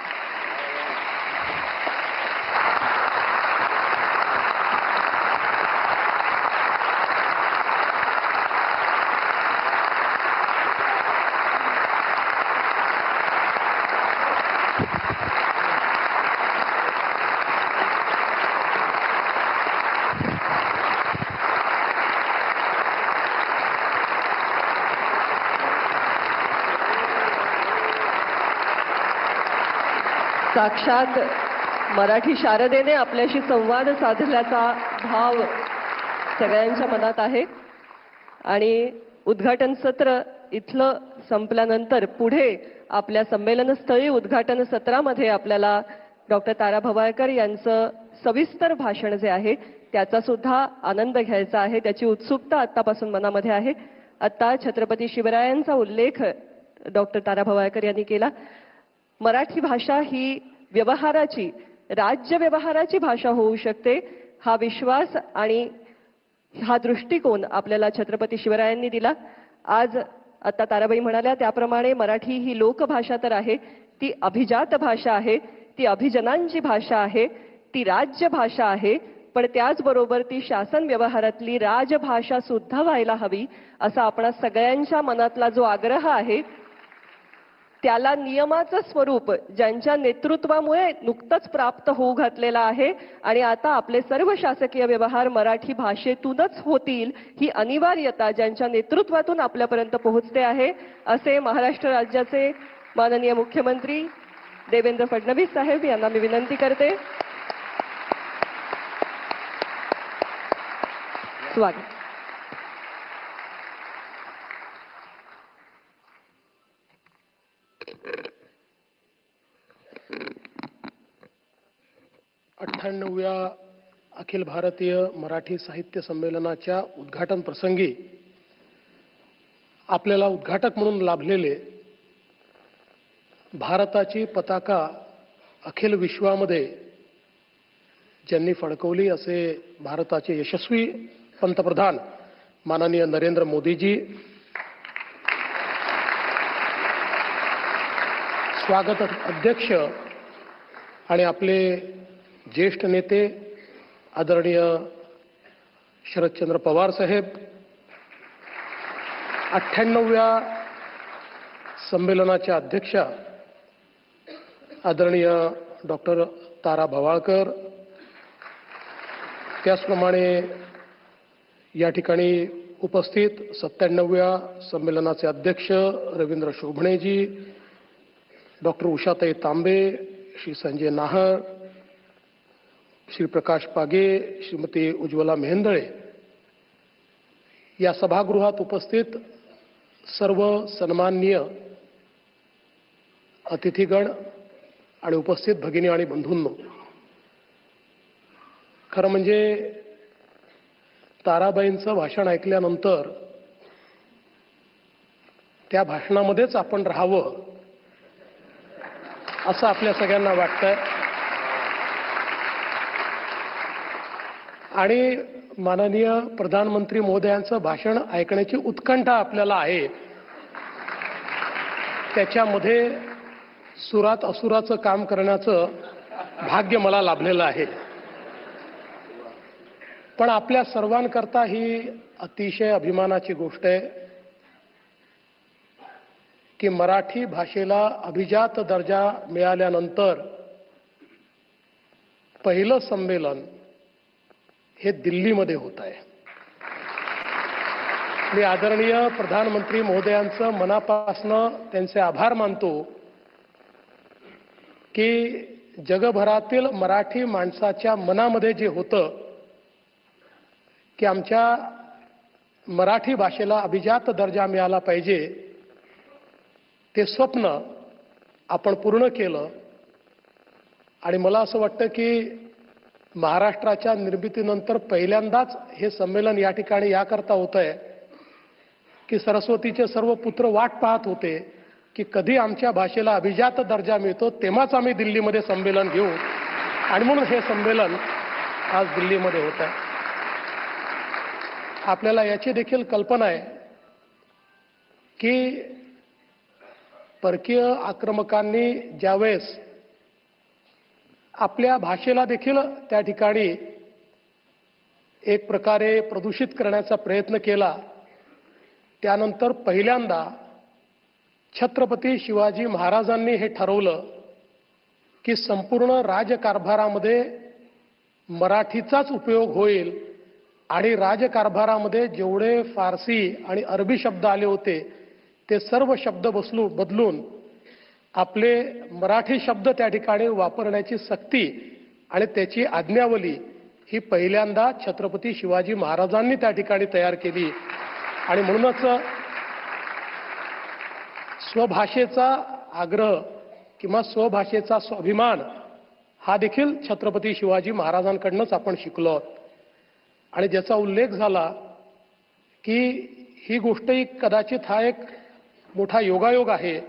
साक्षात मराठी शारदेने आपल्याशी संवाद साधल्याचा भाव सगळ्यांच्या मनात आहे. आणि उद्घाटन सत्र इथलं संपल्यानंतर पुढे आपल्या संमेलनस्थळी उद्घाटन सत्रामध्ये आपल्याला डॉक्टर तारा भवाळकर यांचं सविस्तर भाषण जे आहे त्याचा सुद्धा आनंद घ्यायचा आहे. त्याची उत्सुकता आत्तापासून मनामध्ये आहे. आत्ता छत्रपती शिवरायांचा उल्लेख डॉक्टर तारा भवाळकर यांनी केला. मराठी भाषा ही व्यवहाराची, राज्य व्यवहाराची भाषा होऊ शकते, हा विश्वास आणि हा दृष्टिकोन आपल्याला छत्रपती शिवरायांनी दिला. आज आता ताराबाई म्हणाल्या त्याप्रमाणे मराठी ही लोकभाषा तर आहे, ती अभिजात भाषा आहे, ती अभिजनांची भाषा आहे, ती राज्य भाषा आहे, पण त्याचबरोबर ती शासन व्यवहारातली राजभाषा सुद्धा व्हायला हवी असा आपणा सगळ्यांच्या मनातला जो आग्रह आहे, त्याला नियमाचं स्वरूप ज्यांच्या नेतृत्वामुळे नुकतंच प्राप्त होऊ घातलेलं आहे आणि आता आपले सर्व शासकीय व्यवहार मराठी भाषेतूनच होतील ही अनिवार्यता ज्यांच्या नेतृत्वातून आपल्यापर्यंत पोहोचते आहे, असे महाराष्ट्र राज्याचे माननीय मुख्यमंत्री देवेंद्र फडणवीस साहेब यांना मी विनंती करते. स्वागत. अठ्ठ्याण्णव्या अखिल भारतीय मराठी साहित्य संमेलनाच्या उद्घाटन प्रसंगी आपल्याला उद्घाटक म्हणून लाभलेले भारताची पताका अखिल विश्वामध्ये ज्यांनी फडकवली असे भारताचे यशस्वी पंतप्रधान माननीय नरेंद्र मोदीजी, स्वागत अध्यक्ष आणि आपले ज्येष्ठ नेते आदरणीय शरदचंद्र पवार साहेब, 98व्या संमेलनाच्या अध्यक्षा आदरणीय डॉक्टर तारा भवाळकर, त्याचप्रमाणे या ठिकाणी उपस्थित 97व्या संमेलनाचे अध्यक्ष रवींद्र शोभणेजी, डॉक्टर उषाताई तांबे, श्री संजय नाहर, श्री प्रकाश पागे, श्रीमती उज्ज्वला मेहेंदळे, या सभागृहात उपस्थित सर्व सन्माननीय अतिथीगण आणि उपस्थित भगिनी आणि बंधूंनो, खरं म्हणजे ताराबाईंचं भाषण ऐकल्यानंतर त्या भाषणामध्येच आपण राहावं असं आपल्या सगळ्यांना वाटतंय. आणि माननीय प्रधानमंत्री महोदयांचं भाषण ऐकण्याची उत्कंठा आपल्याला आहे. त्याच्यामध्ये सुरात असुराचं काम करण्याचं भाग्य मला लाभलेलं आहे. पण आपल्या सर्वांकरता ही अतिशय अभिमानाची गोष्ट आहे की मराठी भाषेला अभिजात दर्जा मिळाल्यानंतर पहिलं संमेलन हे दिल्लीमध्ये होत आहे. मी आदरणीय प्रधानमंत्री महोदयांचं मनापासनं त्यांचे आभार मानतो की जगभरातील मराठी माणसाच्या मनामध्ये जे होतं की आमच्या मराठी भाषेला अभिजात दर्जा मिळाला पाहिजे, ते स्वप्न आपण पूर्ण केलं. आणि मला असं वाटतं की महाराष्ट्राच्या निर्मितीनंतर पहिल्यांदाच हे संमेलन या ठिकाणी याकरता होत आहे की सरस्वतीचे सर्व पुत्र वाट पाहत होते की कधी आमच्या भाषेला अभिजात दर्जा मिळतो, तेव्हाच आम्ही दिल्लीमध्ये संमेलन घेऊ. आणि म्हणून हे संमेलन आज दिल्लीमध्ये होत आहे. आपल्याला याची देखील कल्पना आहे की परकीय आक्रमकांनी ज्यावेळेस आपल्या भाषेला देखील त्या ठिकाणी एक प्रकारे प्रदूषित करण्याचा प्रयत्न केला, त्यानंतर पहिल्यांदा छत्रपती शिवाजी महाराजांनी हे ठरवलं की संपूर्ण राजकारभारामध्ये मराठीचाच उपयोग होईल आणि राजकारभारामध्ये जेवढे फारसी आणि अरबी शब्द आले होते ते सर्व शब्द बदलून आपले मराठी शब्द त्या ठिकाणी वापरण्याची सक्ती आणि त्याची आज्ञावली ही पहिल्यांदा छत्रपती शिवाजी महाराजांनी त्या ठिकाणी तयार केली. आणि म्हणूनच स्वभाषेचा आग्रह किंवा स्वभाषेचा स्वाभिमान हा देखील छत्रपती शिवाजी महाराजांकडूनच आपण शिकलो. आणि ज्याचा उल्लेख झाला की ही गोष्टही कदाचित हा एक मोठा योगायोग आहे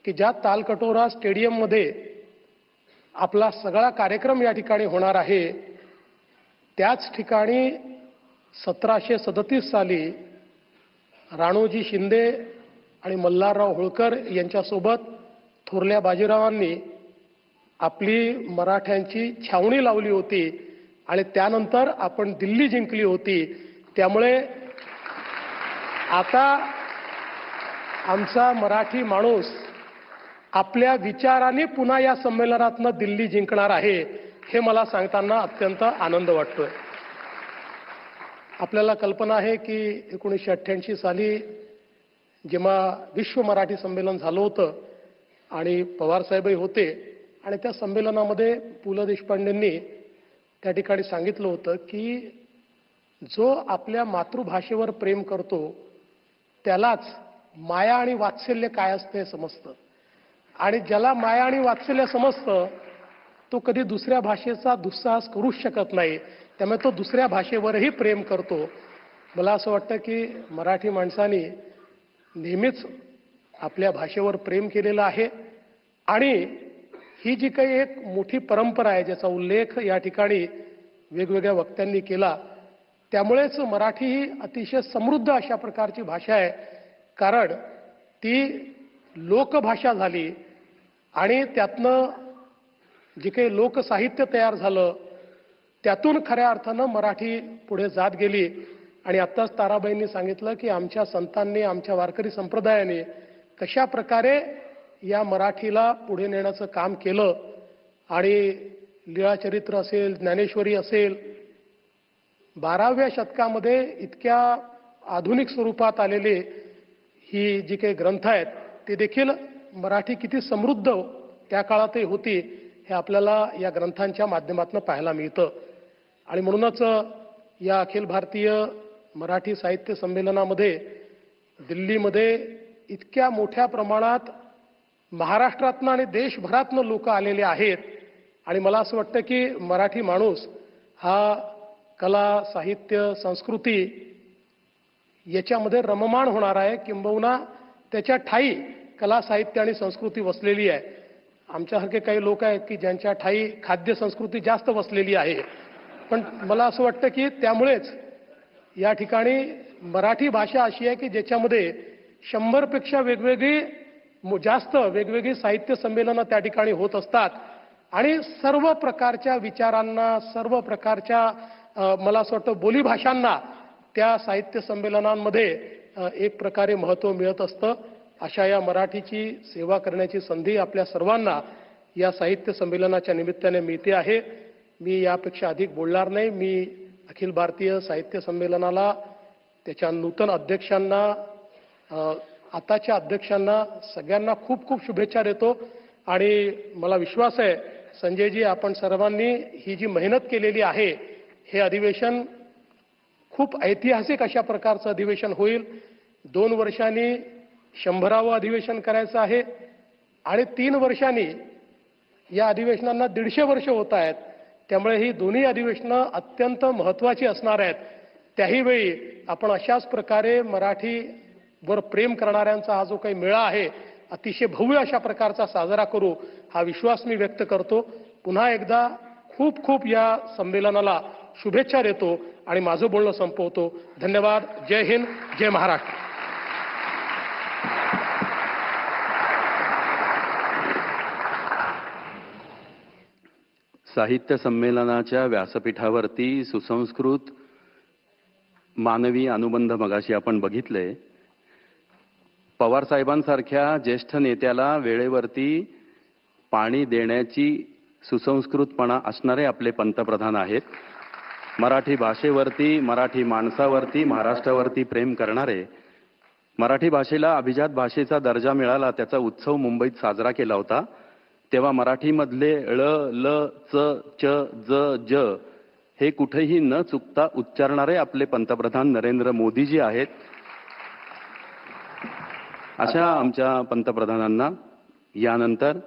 की ज्या तालकटोरा स्टेडियममध्ये आपला सगळा कार्यक्रम या ठिकाणी होणार आहे, त्याच ठिकाणी 1737 साली राणोजी शिंदे आणि मल्हारराव होळकर यांच्यासोबत थोरल्या बाजीरावांनी आपली मराठ्यांची छावणी लावली होती आणि त्यानंतर आपण दिल्ली जिंकली होती. त्यामुळे आता आमचा मराठी माणूस आपल्या विचाराने पुन्हा या संमेलनातनं दिल्ली जिंकणार आहे, हे मला सांगताना अत्यंत आनंद वाटतोय. आपल्याला कल्पना आहे की 1988 साली जेव्हा विश्व मराठी संमेलन झालं होतं आणि पवारसाहेबही होते आणि त्या संमेलनामध्ये पु ल देशपांडेंनी त्या ठिकाणी सांगितलं होतं की जो आपल्या मातृभाषेवर प्रेम करतो त्यालाच माया आणि वात्सल्य काय असतं हे समजतं. आणि ज्याला माया आणि वात्सल्य समजतं तो कधी दुसऱ्या भाषेचा दुस्साहस करूच शकत नाही. त्यामुळे तो दुसऱ्या भाषेवरही प्रेम करतो. मला असं वाटतं की मराठी माणसांनी नेहमीच आपल्या भाषेवर प्रेम केलेलं आहे आणि ही जी काही एक मोठी परंपरा आहे ज्याचा उल्लेख या ठिकाणी वेगवेगळ्या वक्त्यांनी केला, त्यामुळेच मराठी ही अतिशय समृद्ध अशा प्रकारची भाषा आहे. कारण ती लोकभाषा झाली आणि त्यातनं जे काही लोकसाहित्य तयार झालं त्यातून खऱ्या अर्थानं मराठी पुढे जात गेली. आणि आत्ताच ताराबाईंनी सांगितलं की आमच्या संतांनी, आमच्या वारकरी संप्रदायाने कशा प्रकारे या मराठीला पुढे नेण्याचं काम केलं. आणि लीळाचरित्र असेल, ज्ञानेश्वरी असेल, 12व्या शतकामध्ये इतक्या आधुनिक स्वरूपात आलेले ही जी काही ग्रंथ आहेत ते देखील मराठी किती समृद्ध त्या काळातही होती हे आपल्याला या ग्रंथांच्या माध्यमातून पाहायला मिळतं. आणि म्हणूनच या अखिल भारतीय मराठी साहित्य संमेलनामध्ये दिल्लीमध्ये इतक्या मोठ्या प्रमाणात महाराष्ट्रातनं आणि देशभरातनं लोक आलेले आहेत. आणि मला असं वाटतं की मराठी माणूस हा कला, साहित्य, संस्कृती याच्यामध्ये रममाण होणार आहे. किंबहुना त्याच्या ठायी कला, साहित्य आणि संस्कृती वसलेली आहे. आमच्यासारखे काही लोक आहेत की ज्यांच्या ठायी खाद्य संस्कृती जास्त वसलेली आहे. पण मला असं वाटतं की त्यामुळेच या ठिकाणी मराठी भाषा अशी आहे की ज्याच्यामध्ये 100 पेक्षा जास्त वेगवेगळी साहित्य संमेलनं त्या ठिकाणी होत असतात आणि सर्व प्रकारच्या विचारांना, सर्व प्रकारच्या मला असं वाटतं बोलीभाषांना त्या साहित्य संमेलनांमध्ये एक प्रकारे महत्त्व मिळत असतं. अशा या मराठीची सेवा करण्याची संधी आपल्या सर्वांना या साहित्य संमेलनाच्या निमित्ताने मिळते आहे. मी यापेक्षा अधिक बोलणार नाही. मी अखिल भारतीय साहित्य संमेलनाला, त्याच्या नूतन अध्यक्षांना, आताच्या अध्यक्षांना सगळ्यांना खूप खूप शुभेच्छा देतो आणि मला विश्वास आहे संजयजी, आपण सर्वांनी ही जी मेहनत केलेली आहे, हे अधिवेशन खूप ऐतिहासिक अशा प्रकारचं अधिवेशन होईल. 2 वर्षांनी 100वे अधिवेशन करायचं आहे आणि 3 वर्षांनी या अधिवेशनांना 150 वर्ष होत आहेत. त्यामुळे ही दोन्ही अधिवेशनं अत्यंत महत्त्वाची असणार आहेत. त्याही वेळी आपण अशाच प्रकारे मराठीवर प्रेम करणाऱ्यांचा हा जो काही मेळा आहे, अतिशय भव्य अशा प्रकारचा साजरा करू, हा विश्वास मी व्यक्त करतो. पुन्हा एकदा खूप खूप या संमेलनाला शुभेच्छा देतो आणि माझं बोलणं संपवतो. धन्यवाद. जय हिंद, जय महाराष्ट्र. साहित्य संमेलनाच्या व्यासपीठावरती सुसंस्कृत मानवी अनुबंध मगाशी आपण बघितले. पवार साहेबांसारख्या ज्येष्ठ नेत्याला वेळेवरती पाणी देण्याची सुसंस्कृतपणा असणारे आपले पंतप्रधान आहेत. मराठी भाषेवरती, मराठी माणसावरती, महाराष्ट्रावरती प्रेम करणारे. मराठी भाषेला अभिजात भाषेचा दर्जा मिळाला, त्याचा उत्सव मुंबईत साजरा केला होता. तेव्हा मराठीमधले ळ, ल, च, च, ज, ज हे कुठेही न चुकता उच्चारणारे आपले पंतप्रधान नरेंद्र मोदीजी आहेत. अशा आमच्या पंतप्रधानांना यानंतर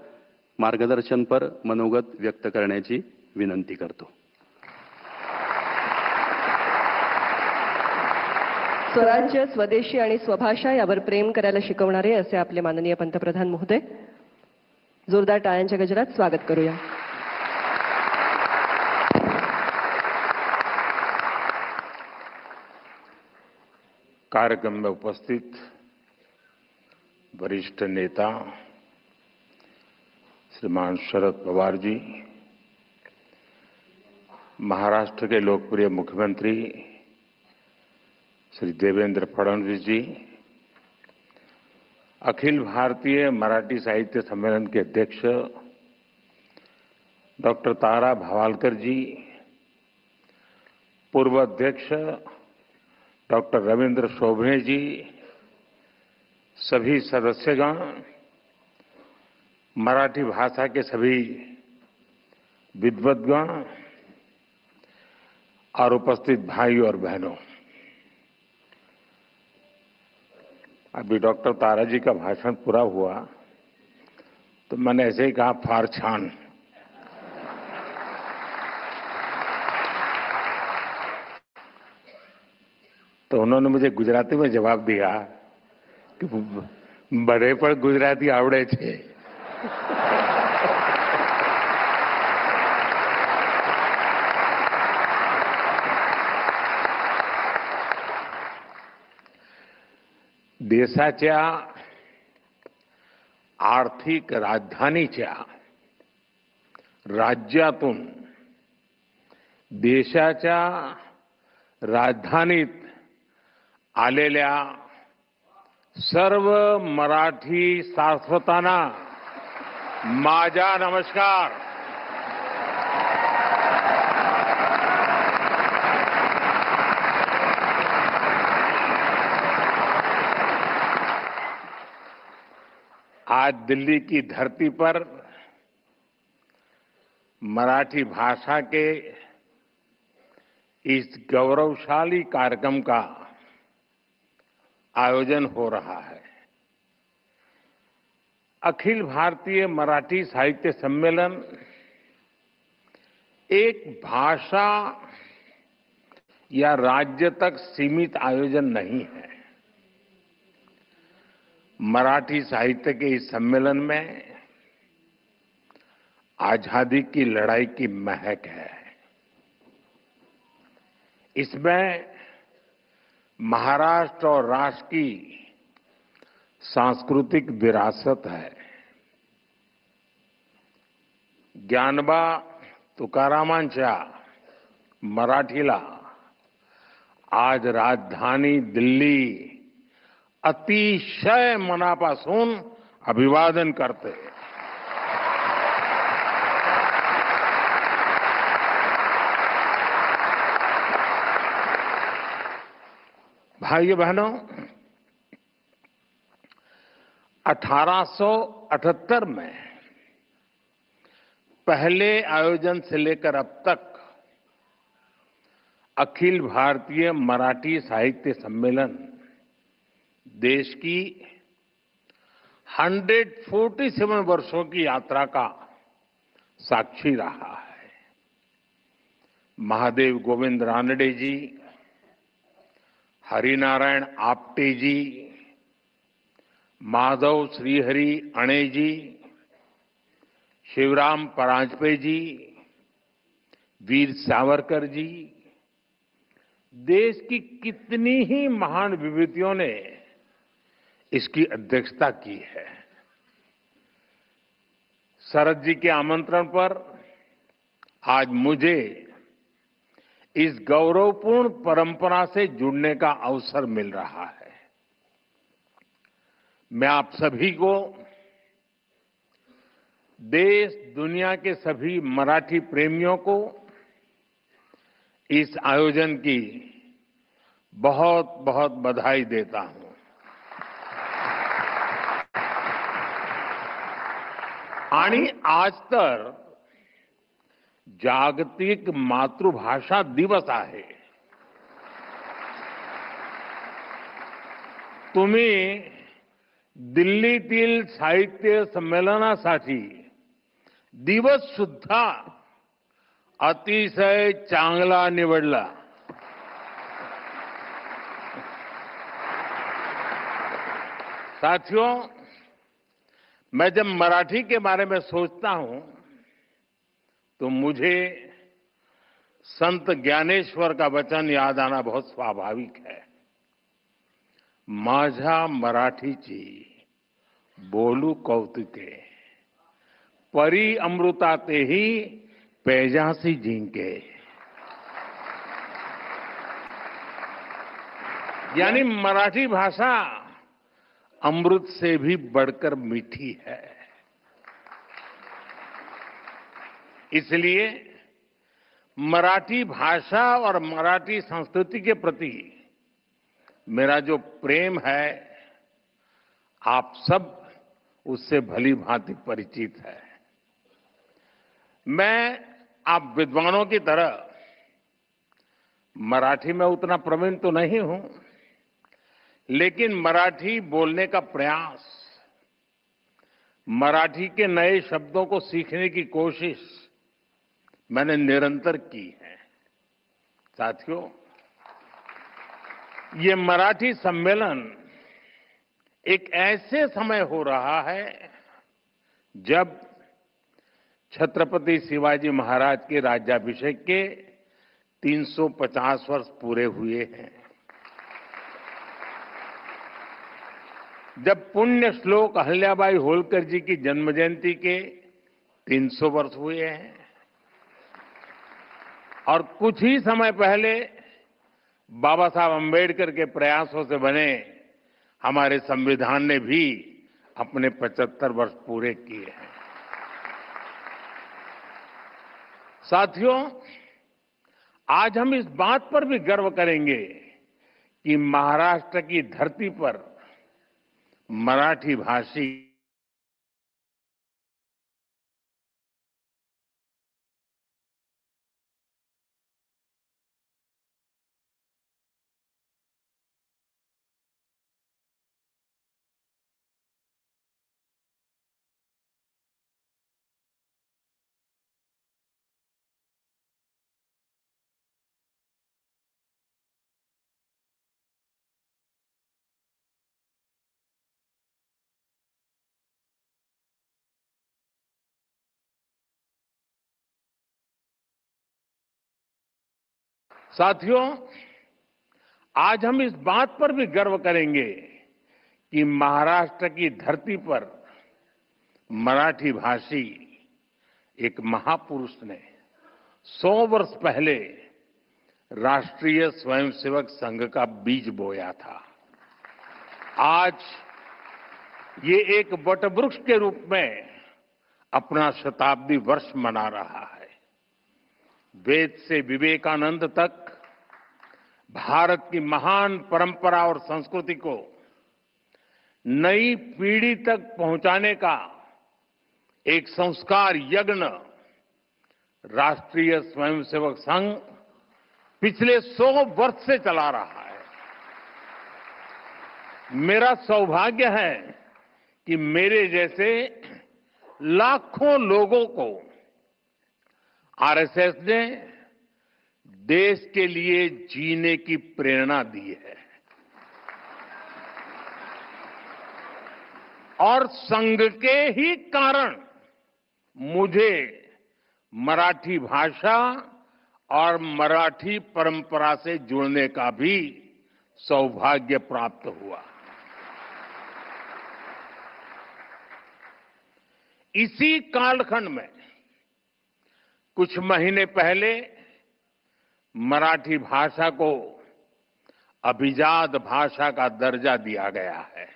मार्गदर्शनपर मनोगत व्यक्त करण्याची विनंती करतो. स्वराज्य, स्वदेशी आणि स्वभाषा यावर प्रेम करायला शिकवणारे असे आपले माननीय पंतप्रधान महोदय. जोरदार टाळ्यांच्या गजरात स्वागत करूया. कार्यक्रम में उपस्थित वरिष्ठ नेता श्रीमान शरद पवार जी, महाराष्ट्र के लोकप्रिय मुख्यमंत्री श्री देवेंद्र फडणवीस जी, अखिल भारतीय मराठी साहित्य सम्मेलन के अध्यक्ष डॉक्टर तारा भवालकर जी, पूर्व अध्यक्ष डॉक्टर रविंद्र शोभने जी, सभी सदस्यगण, मराठी भाषा के सभी विद्वद्गण और उपस्थित भाई और बहनों, अभी डॉक्टर तारा जी का भाषण पूरा हुआ तो मैंने ऐसे ही कहा फार छान. तो उन्होंने मुझे गुजराती में जवाब दिया कि बड़े पर गुजराती आवड़े छे. देशाच्या आर्थिक राजधानीच्या राज्यातून देशाच्या राजधानीत आलेल्या सर्व मराठी सारस्वतांना माझा नमस्कार. आज दिल्ली की धरती पर मराठी भाषा के इस गौरवशाली कार्यक्रम का आयोजन हो रहा है. अखिल भारतीय मराठी साहित्य सम्मेलन एक भाषा या राज्य तक सीमित आयोजन नहीं है. मराठी साहित्य के इस सम्मेलन में आजादी की लड़ाई की महक है। इसमें महाराष्ट्र और राष्ट्र की सांस्कृतिक विरासत है। ज्ञानबा तुकारामांच्या मराठीला आज राजधानी दिल्ली अतिशय मनापासून अभिवादन करते। भाइयों बहनों, 1878 में पहले आयोजन से लेकर अब तक अखिल भारतीय मराठी साहित्य सम्मेलन देश की 147 वर्षों की यात्रा का साक्षी रहा है। महादेव गोविंद रानडे जी, हरिनारायण आप्टे जी, माधव श्रीहरि अणे जी, शिवराम परांजपे जी, वीर सावरकर जी, देश की कितनी ही महान विभूतियों ने इसकी अध्यक्षता की है। शरद जी के आमंत्रण पर आज मुझे इस गौरवपूर्ण परंपरा से जुड़ने का अवसर मिल रहा है। मैं आप सभी को देश दुनिया के सभी मराठी प्रेमियों को इस आयोजन की बहुत बहुत बधाई देता हूं। आणि आज तर जागतिक मातृभाषा दिवस आहे। तुम्ही दिल्लीतील साहित्य संमेलनासाठी दिवस सुद्धा अतिशय चांगला निवडला। साथियों, मैं जब मराठी के बारे में सोचता हूं तो मुझे संत ज्ञानेश्वर का वचन याद आना बहुत स्वाभाविक है। माझ्या मराठीची बोलू कौतुके, परी अमृता तेही पैजासी जिंके। यानी मराठी भाषा अमृत से भी बढ़कर मीठी है। इसलिए मराठी भाषा और मराठी संस्कृति के प्रति मेरा जो प्रेम है, आप सब उससे भली भांति परिचित है। मैं आप विद्वानों की तरह मराठी में उतना प्रवीण तो नहीं हूं, लेकिन मराठी बोलने का प्रयास, मराठी के नए शब्दों को सीखने की कोशिश मैंने निरंतर की है। साथियों, ये मराठी सम्मेलन एक ऐसे समय हो रहा है जब छत्रपति शिवाजी महाराज के राज्याभिषेक के 350 वर्ष पूरे हुए हैं। जब पुण्य श्लोक अहिल्याबाई होलकर जी की जन्म जयंती के 300 वर्ष हुए हैं और कुछ ही समय पहले बाबा साहब अंबेडकर के प्रयासों से बने हमारे संविधान ने भी अपने 75 वर्ष पूरे किए हैं। साथियों, आज हम इस बात पर भी गर्व करेंगे कि महाराष्ट्र की धरती पर मराठी भाषी साथियों, आज हम इस बात पर भी गर्व करेंगे कि महाराष्ट्र की धरती पर मराठी भाषी एक महापुरुष ने 100 वर्ष पहले राष्ट्रीय स्वयंसेवक संघ का बीज बोया था। आज ये एक वटवृक्ष के रूप में अपना शताब्दी वर्ष मना रहा है। वेद से विवेकानंद तक भारत की महान परंपरा और संस्कृति को नई पीढ़ी तक पहुंचाने का एक संस्कार यज्ञ राष्ट्रीय स्वयंसेवक संघ पिछले 100 वर्ष से चला रहा है। मेरा सौभाग्य है कि मेरे जैसे लाखों लोगों को आरएसएस ने देश के लिए जीने की प्रेरणा दी है और संघ के ही कारण मुझे मराठी भाषा और मराठी परंपरा से जुड़ने का भी सौभाग्य प्राप्त हुआ। इसी कालखंड में कुछ महीने पहले मराठी भाषा को अभिजात भाषा का दर्जा दिया गया है।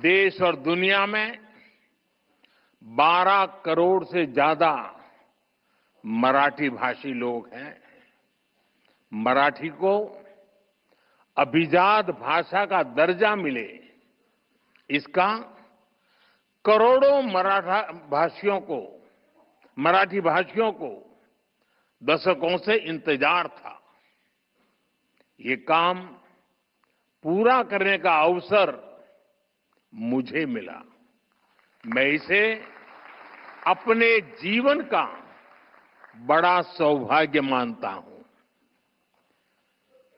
देश और दुनिया में 12 करोड़ से ज्यादा मराठी भाषी लोग हैं। मराठी को अभिजात भाषा का दर्जा मिले, इसका करोड़ों मराठी भाषियों को दशकों से इंतजार था। ये काम पूरा करने का अवसर मुझे मिला। मैं इसे अपने जीवन का बड़ा सौभाग्य मानता हूं।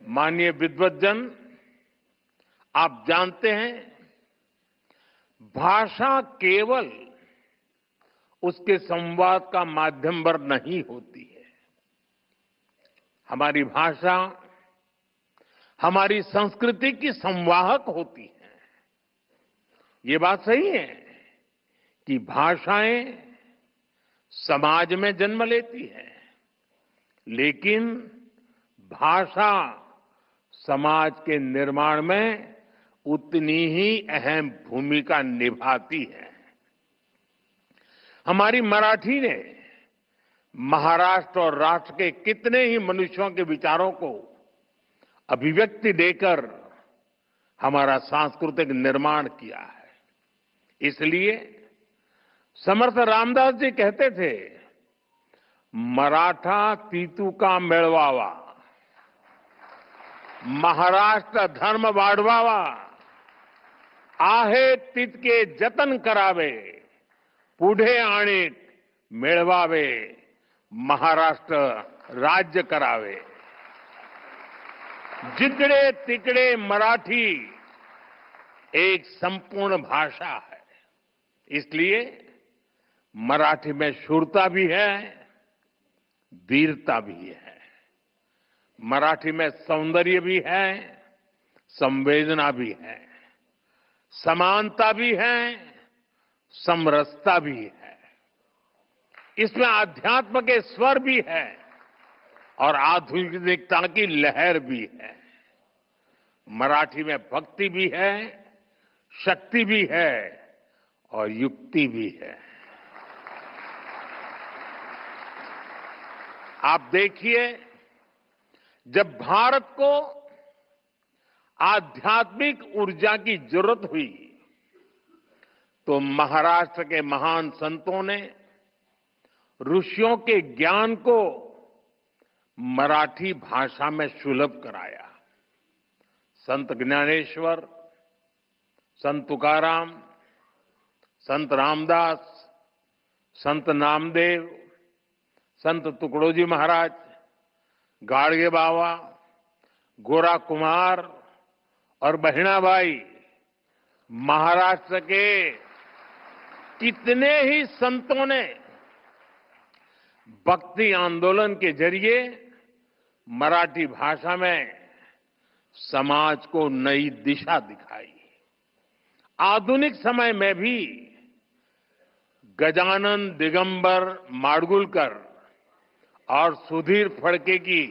माननीय विद्वद्जन, आप जानते हैं, भाषा केवल उसके संवाद का माध्यम पर नहीं होती है। हमारी भाषा हमारी संस्कृति की संवाहक होती है। ये बात सही है कि भाषाएं समाज में जन्म लेती है, लेकिन भाषा समाज के निर्माण में उतनी ही अहम भूमिका निभाती है। हमारी मराठी ने महाराष्ट्र और राष्ट्र के कितने ही मनुष्यों के विचारों को अभिव्यक्ति देकर हमारा सांस्कृतिक निर्माण किया है। इसलिए समर्थ रामदास जी कहते थे, मराठा तीतू का मेळवावा, महाराष्ट्र धर्म वाढवावा, आहे तितके जतन करावे, पुढे आणि मिळवावे, महाराष्ट्र राज्य करावे। जिकडे तिकडे मराठी एक संपूर्ण भाषा है। इसलिए मराठी में शूरता भी है, वीरता भी है। मराठी में सौंदर्य भी है, संवेदना भी है, समानता भी है, समरसता भी है। इसमें अध्यात्म के स्वर भी है और आधुनिकता की लहर भी है। मराठी में भक्ति भी है, शक्ति भी है और युक्ति भी है। आप देखिए, जब भारत को आध्यात्मिक ऊर्जा की जरूरत हुई तो महाराष्ट्र के महान संतों ने ऋषियों के ज्ञान को मराठी भाषा में सुलभ कराया। संत ज्ञानेश्वर, संत तुकाराम, संत रामदास, संत नामदेव, संत तुकडोजी महाराज, गाडगे बाबा, गोरा कुमार और बहिणाबाई, महाराष्ट्र के कितने ही संतों ने भक्ति आंदोलन के जरिए मराठी भाषा में समाज को नई दिशा दिखाई। आधुनिक समय में भी गजानन दिगंबर माडगुलकर और सुधीर फड़के की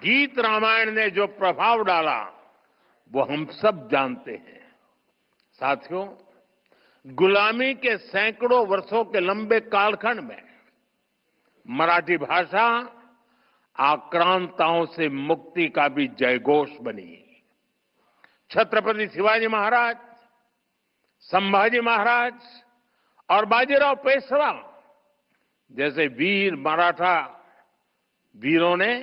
गीत रामायण ने जो प्रभाव डाला वो हम सब जानते हैं। साथियों, गुलामी के सैकड़ों वर्षों के लंबे कालखंड में मराठी भाषा आक्रांताओं से मुक्ति का भी जयघोष बनी। छत्रपति शिवाजी महाराज, संभाजी महाराज और बाजीराव पेशवा जैसे वीर मराठा वीरों ने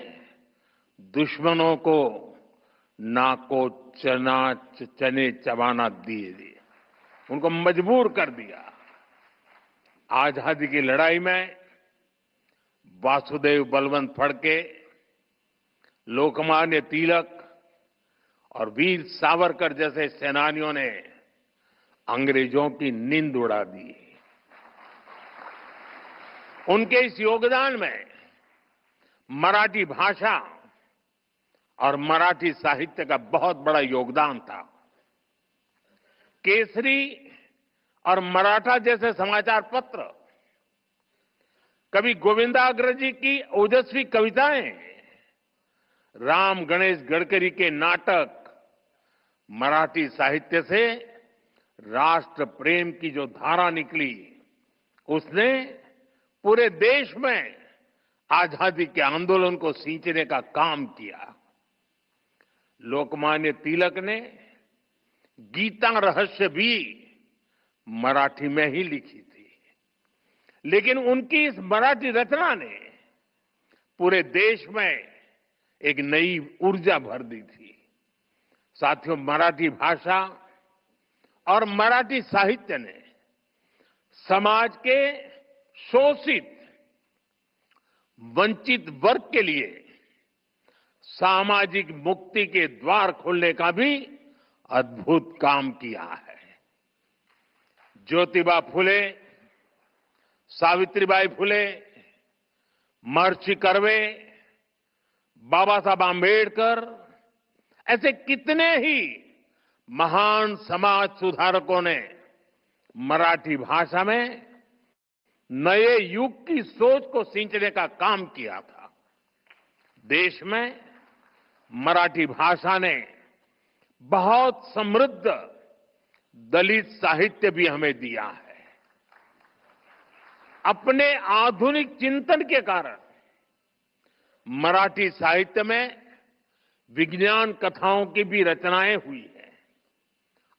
दुश्मनों को नाको चने चबाना दिए, उनको मजबूर कर दिया। आजादी की लड़ाई में वासुदेव बलवंत फड़के, लोकमान्य तिलक और वीर सावरकर जैसे सेनानियों ने अंग्रेजों की नींद उड़ा दी। उनके इस योगदान में मराठी भाषा और मराठी साहित्य का बहुत बड़ा योगदान था। केसरी और मराठा जैसे समाचार पत्र, कवि गोविंदाग्रजी की ओजस्वी कविताएं, राम गणेश गडकरी के नाटक मराठी साहित्य से राष्ट्र प्रेम की जो धारा निकली, उसने पूरे देश में आजादी के आंदोलन को सींचने का काम किया। लोकमान्य तिलक ने गीता रहस्य भी मराठी में ही लिखी थी, लेकिन उनकी इस मराठी रचना ने पूरे देश में एक नई ऊर्जा भर दी थी। साथियों, मराठी भाषा और मराठी साहित्य ने समाज के शोषित वंचित वर्ग के लिए सामाजिक मुक्ति के द्वार खोलने का भी अद्भुत काम किया है। ज्योतिबा फुले, सावित्रीबाई फुले, महर्षि कर्वे, बाबा साहब आंबेडकर, ऐसे कितने ही महान समाज सुधारकों ने मराठी भाषा में नए युग की सोच को सींचने का काम किया था। देश में मराठी भाषा ने बहुत समृद्ध दलित साहित्य भी हमें दिया है। अपने आधुनिक चिंतन के कारण मराठी साहित्य में विज्ञान कथाओं की भी रचनाएं हुई हैं।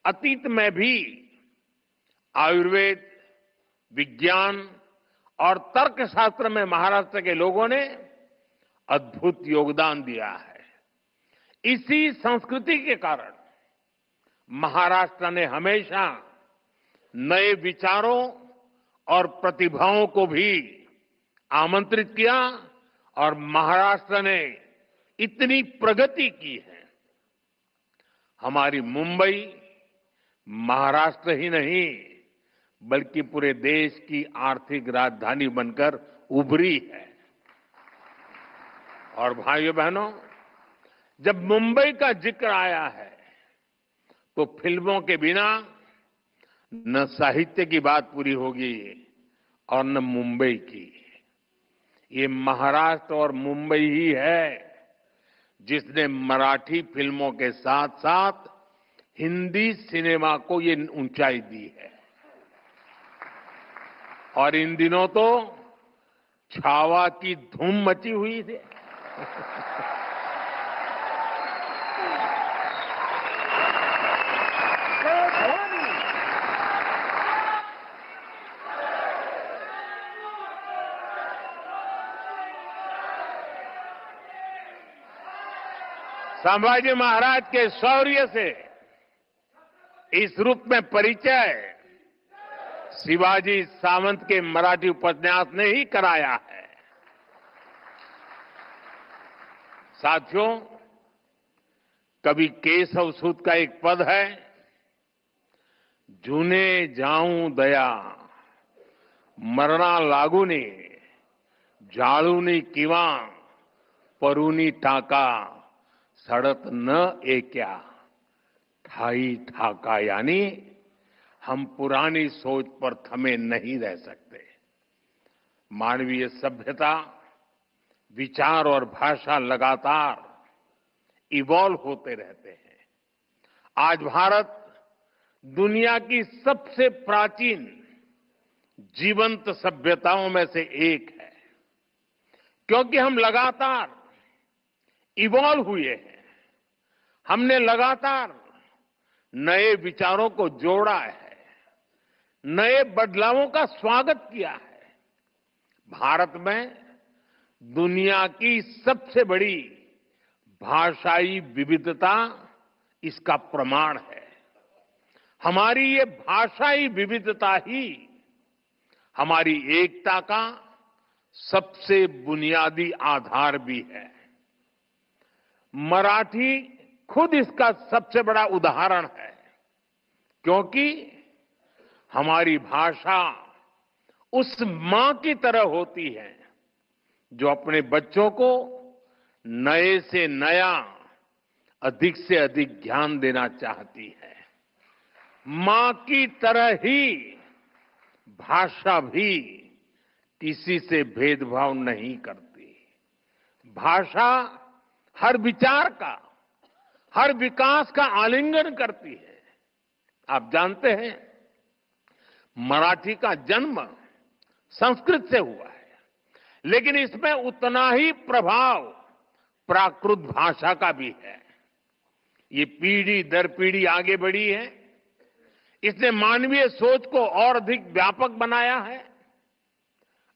अतीत में भी आयुर्वेद, विज्ञान और तर्कशास्त्र में महाराष्ट्र के लोगों ने अद्भुत योगदान दिया है। इसी संस्कृति के कारण महाराष्ट्र ने हमेशा नए विचारों और प्रतिभाओं को भी आमंत्रित किया और महाराष्ट्र ने इतनी प्रगति की है। हमारी मुंबई महाराष्ट्र ही नहीं बल्कि पूरे देश की आर्थिक राजधानी बनकर उभरी है। और भाइयों बहनों, जब मुंबई का जिक्र आया है तो फिल्मों के बिना न साहित्य की बात पूरी होगी और न मुंबई की। ये महाराष्ट्र और मुंबई ही है जिसने मराठी फिल्मों के साथ साथ हिंदी सिनेमा को ये ऊंचाई दी है। और इन दिनों तो छावा की धूम मची हुई थी। संभाजी महाराज के शौर्य से इस रूप में परिचय शिवाजी सावंत के मराठी उपन्यास ने ही कराया है। साथियों, कवि केशव सूत का एक पद है, जूने जाऊं दया मरना लागूने जाळूनी किंवा परूनी टाका सड़त न एक्या ठाई ठाका, यानी हम पुरानी सोच पर थमे नहीं रह सकते। मानवीय सभ्यता, विचार और भाषा लगातार इवॉल्व होते रहते हैं। आज भारत दुनिया की सबसे प्राचीन जीवंत सभ्यताओं में से एक है, क्योंकि हम लगातार इवॉल्व हुए हैं। हमने लगातार नए विचारों को जोड़ा है, नए बदलावों का स्वागत किया है। भारत में दुनिया की सबसे बड़ी भाषाई विविधता इसका प्रमाण है। हमारी ये भाषाई विविधता ही हमारी एकता का सबसे बुनियादी आधार भी है। मराठी खुद इसका सबसे बड़ा उदाहरण है, क्योंकि हमारी भाषा उस मां की तरह होती है जो अपने बच्चों को नए से नया, अधिक से अधिक ज्ञान देना चाहती है। मां की तरह ही भाषा भी किसी से भेदभाव नहीं करती। भाषा हर विचार का, हर विकास का आलिंगन करती है। आप जानते हैं, मराठी का जन्म संस्कृत से हुआ है, लेकिन इसमें उतना ही प्रभाव प्राकृत भाषा का भी है। ये पीढ़ी दर पीढ़ी आगे बढ़ी है। इसने मानवीय सोच को और अधिक व्यापक बनाया है।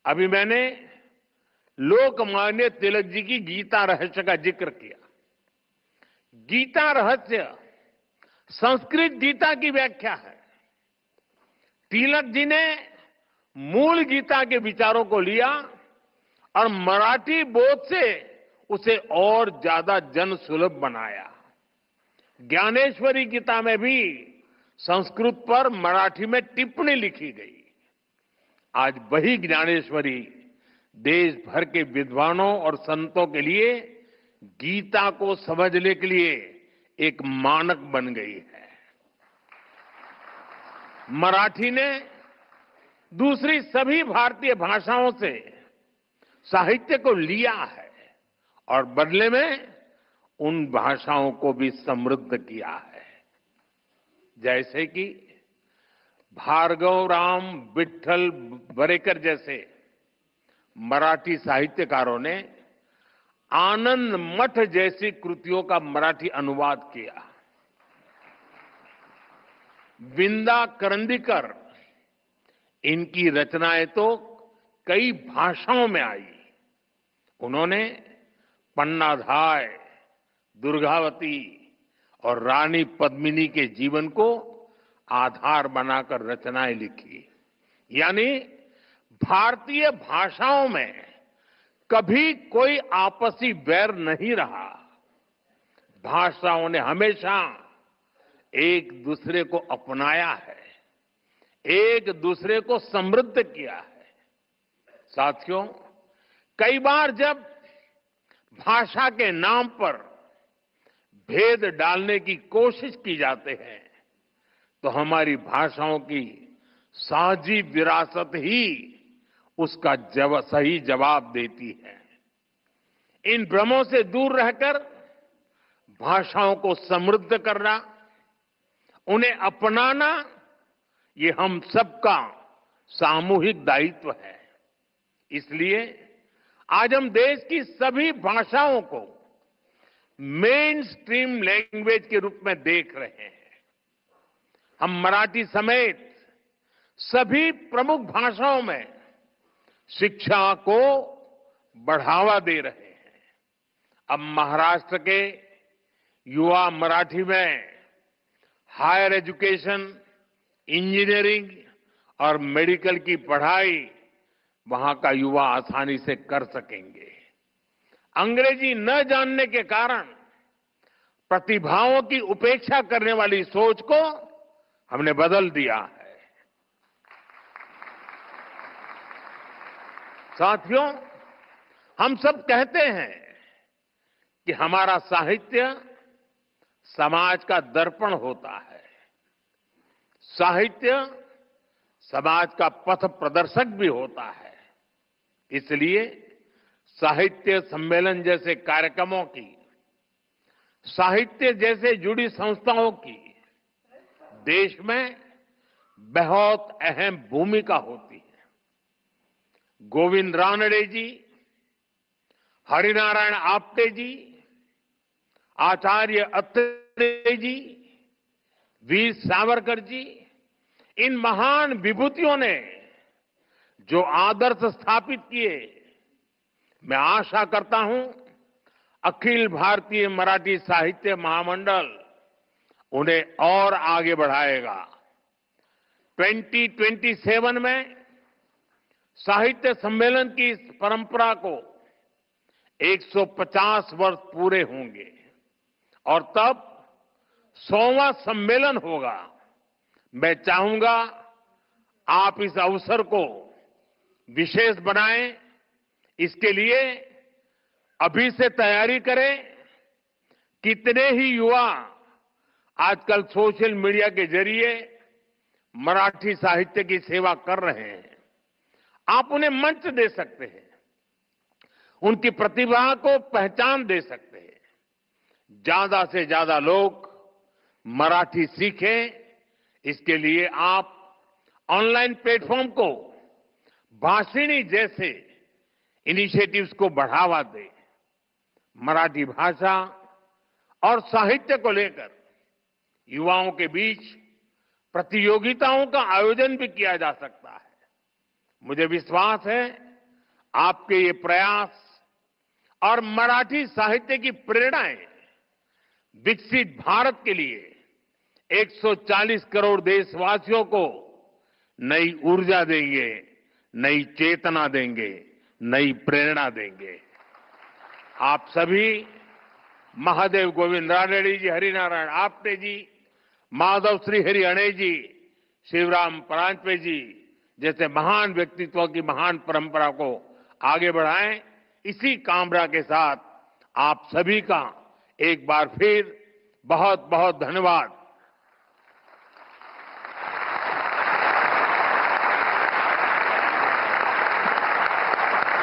अभी मैंने लोकमान्य तिलक जी की गीता रहस्य का जिक्र किया। गीता रहस्य संस्कृत गीता की व्याख्या है। तिलक जी ने मूल गीता के विचारों को लिया और मराठी बोध से उसे और ज्यादा जन सुलभ बनाया। ज्ञानेश्वरी गीता में भी संस्कृत पर मराठी में टिप्पणी लिखी गई। आज वही ज्ञानेश्वरी देश भर के विद्वानों और संतों के लिए गीता को समझने के लिए एक मानक बन गई है। मराठी ने दूसरी सभी भारतीय भाषाओं से साहित्य को लिया है और बदले में उन भाषाओं को भी समृद्ध किया है। जैसे कि भार्गव राम विठ्ठल बरेकर जैसे मराठी साहित्यकारों ने आनंद मठ जैसी कृतियों का मराठी अनुवाद किया। विंदा करंदीकर, इनकी रचनाएं तो कई भाषाओं में आई। उन्होंने पन्नाधाय, दुर्गावती और रानी पद्मिनी के जीवन को आधार बनाकर रचनाएं लिखी। यानी भारतीय भाषाओं में कभी कोई आपसी वैर नहीं रहा। भाषाओं ने हमेशा एक दूसरे को अपनाया है, एक दूसरे को समृद्ध किया है। साथियों, कई बार जब भाषा के नाम पर भेद डालने की कोशिश की जाते हैं, तो हमारी भाषाओं की साझी विरासत ही उसका सही जवाब देती है। इन भ्रमों से दूर रहकर भाषाओं को समृद्ध करना, उन्हें अपनाना, ये हम सबका सामूहिक दायित्व है। इसलिए आज हम देश की सभी भाषाओं को मेन स्ट्रीम लैंग्वेज के रूप में देख रहे हैं। हम मराठी समेत सभी प्रमुख भाषाओं में शिक्षा को बढ़ावा दे रहे हैं। अब महाराष्ट्र के युवा मराठी में हायर एजुकेशन, इंजीनियरिंग और मेडिकल की पढ़ाई वहां का युवा आसानी से कर सकेंगे। अंग्रेजी न जानने के कारण प्रतिभाओं की उपेक्षा करने वाली सोच को हमने बदल दिया है। साथियों, हम सब कहते हैं कि हमारा साहित्य समाज का दर्पण होता है। साहित्य समाज का पथ प्रदर्शक भी होता है। इसलिए साहित्य सम्मेलन जैसे कार्यक्रमों की, साहित्य जैसे जुड़ी संस्थाओं की देश में बहुत अहम भूमिका होती है। गोविंद रानडे जी, हरिनारायण आप्टे जी, आचार्य अत्रे जी, वीर सावरकर जी, इन महान विभूतियों ने जो आदर्श स्थापित किए, मैं आशा करता हूं अखिल भारतीय मराठी साहित्य महामंडल उन्हें और आगे बढ़ाएगा। 2027 में साहित्य सम्मेलन की इस परंपरा को 150 वर्ष पूरे होंगे और तब 100वां सम्मेलन होगा। मैं चाहूंगा आप इस अवसर को विशेष बनाएं। इसके लिए अभी से तैयारी करें। कितने ही युवा आजकल सोशल मीडिया के जरिए मराठी साहित्य की सेवा कर रहे हैं। आप उन्हें मंच दे सकते हैं, उनकी प्रतिभा को पहचान दे सकते हैं। ज्यादा से ज्यादा लोग मराठी सीखें, इसके लिए आप ऑनलाइन प्लेटफॉर्म को, भाषिणी जैसे इनिशिएटिव्स को बढ़ावा दें। मराठी भाषा और साहित्य को लेकर युवाओं के बीच प्रतियोगिताओं का आयोजन भी किया जा सकता है। मुझे विश्वास है आपके ये प्रयास और मराठी साहित्य की प्रेरणाएं विकसित भारत के लिए 140 करोड़ देशवासियों को नई ऊर्जा देंगे, नई चेतना देंगे, नई प्रेरणा देंगे। आप सभी महादेव गोविंद रानडे जी, हरिनारायण आप्टे जी, माधव श्रीहरि अणे जी, शिवराम परांजपे जी जैसे महान व्यक्तित्वों की महान परंपरा को आगे बढ़ाएं। इसी कामना के साथ आप सभी का एक बार फिर बहुत बहुत धन्यवाद।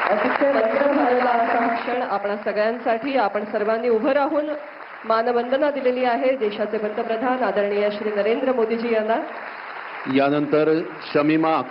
अतिशय रंग भरला असा हा क्षण आपणा सगळ्यांसाठी आपण सर्वांनी उभं राहून मानवंदना दिलेली आहे देशाचे पंतप्रधान आदरणीय श्री नरेंद्र मोदीजी यांना। यानंतर शमीमा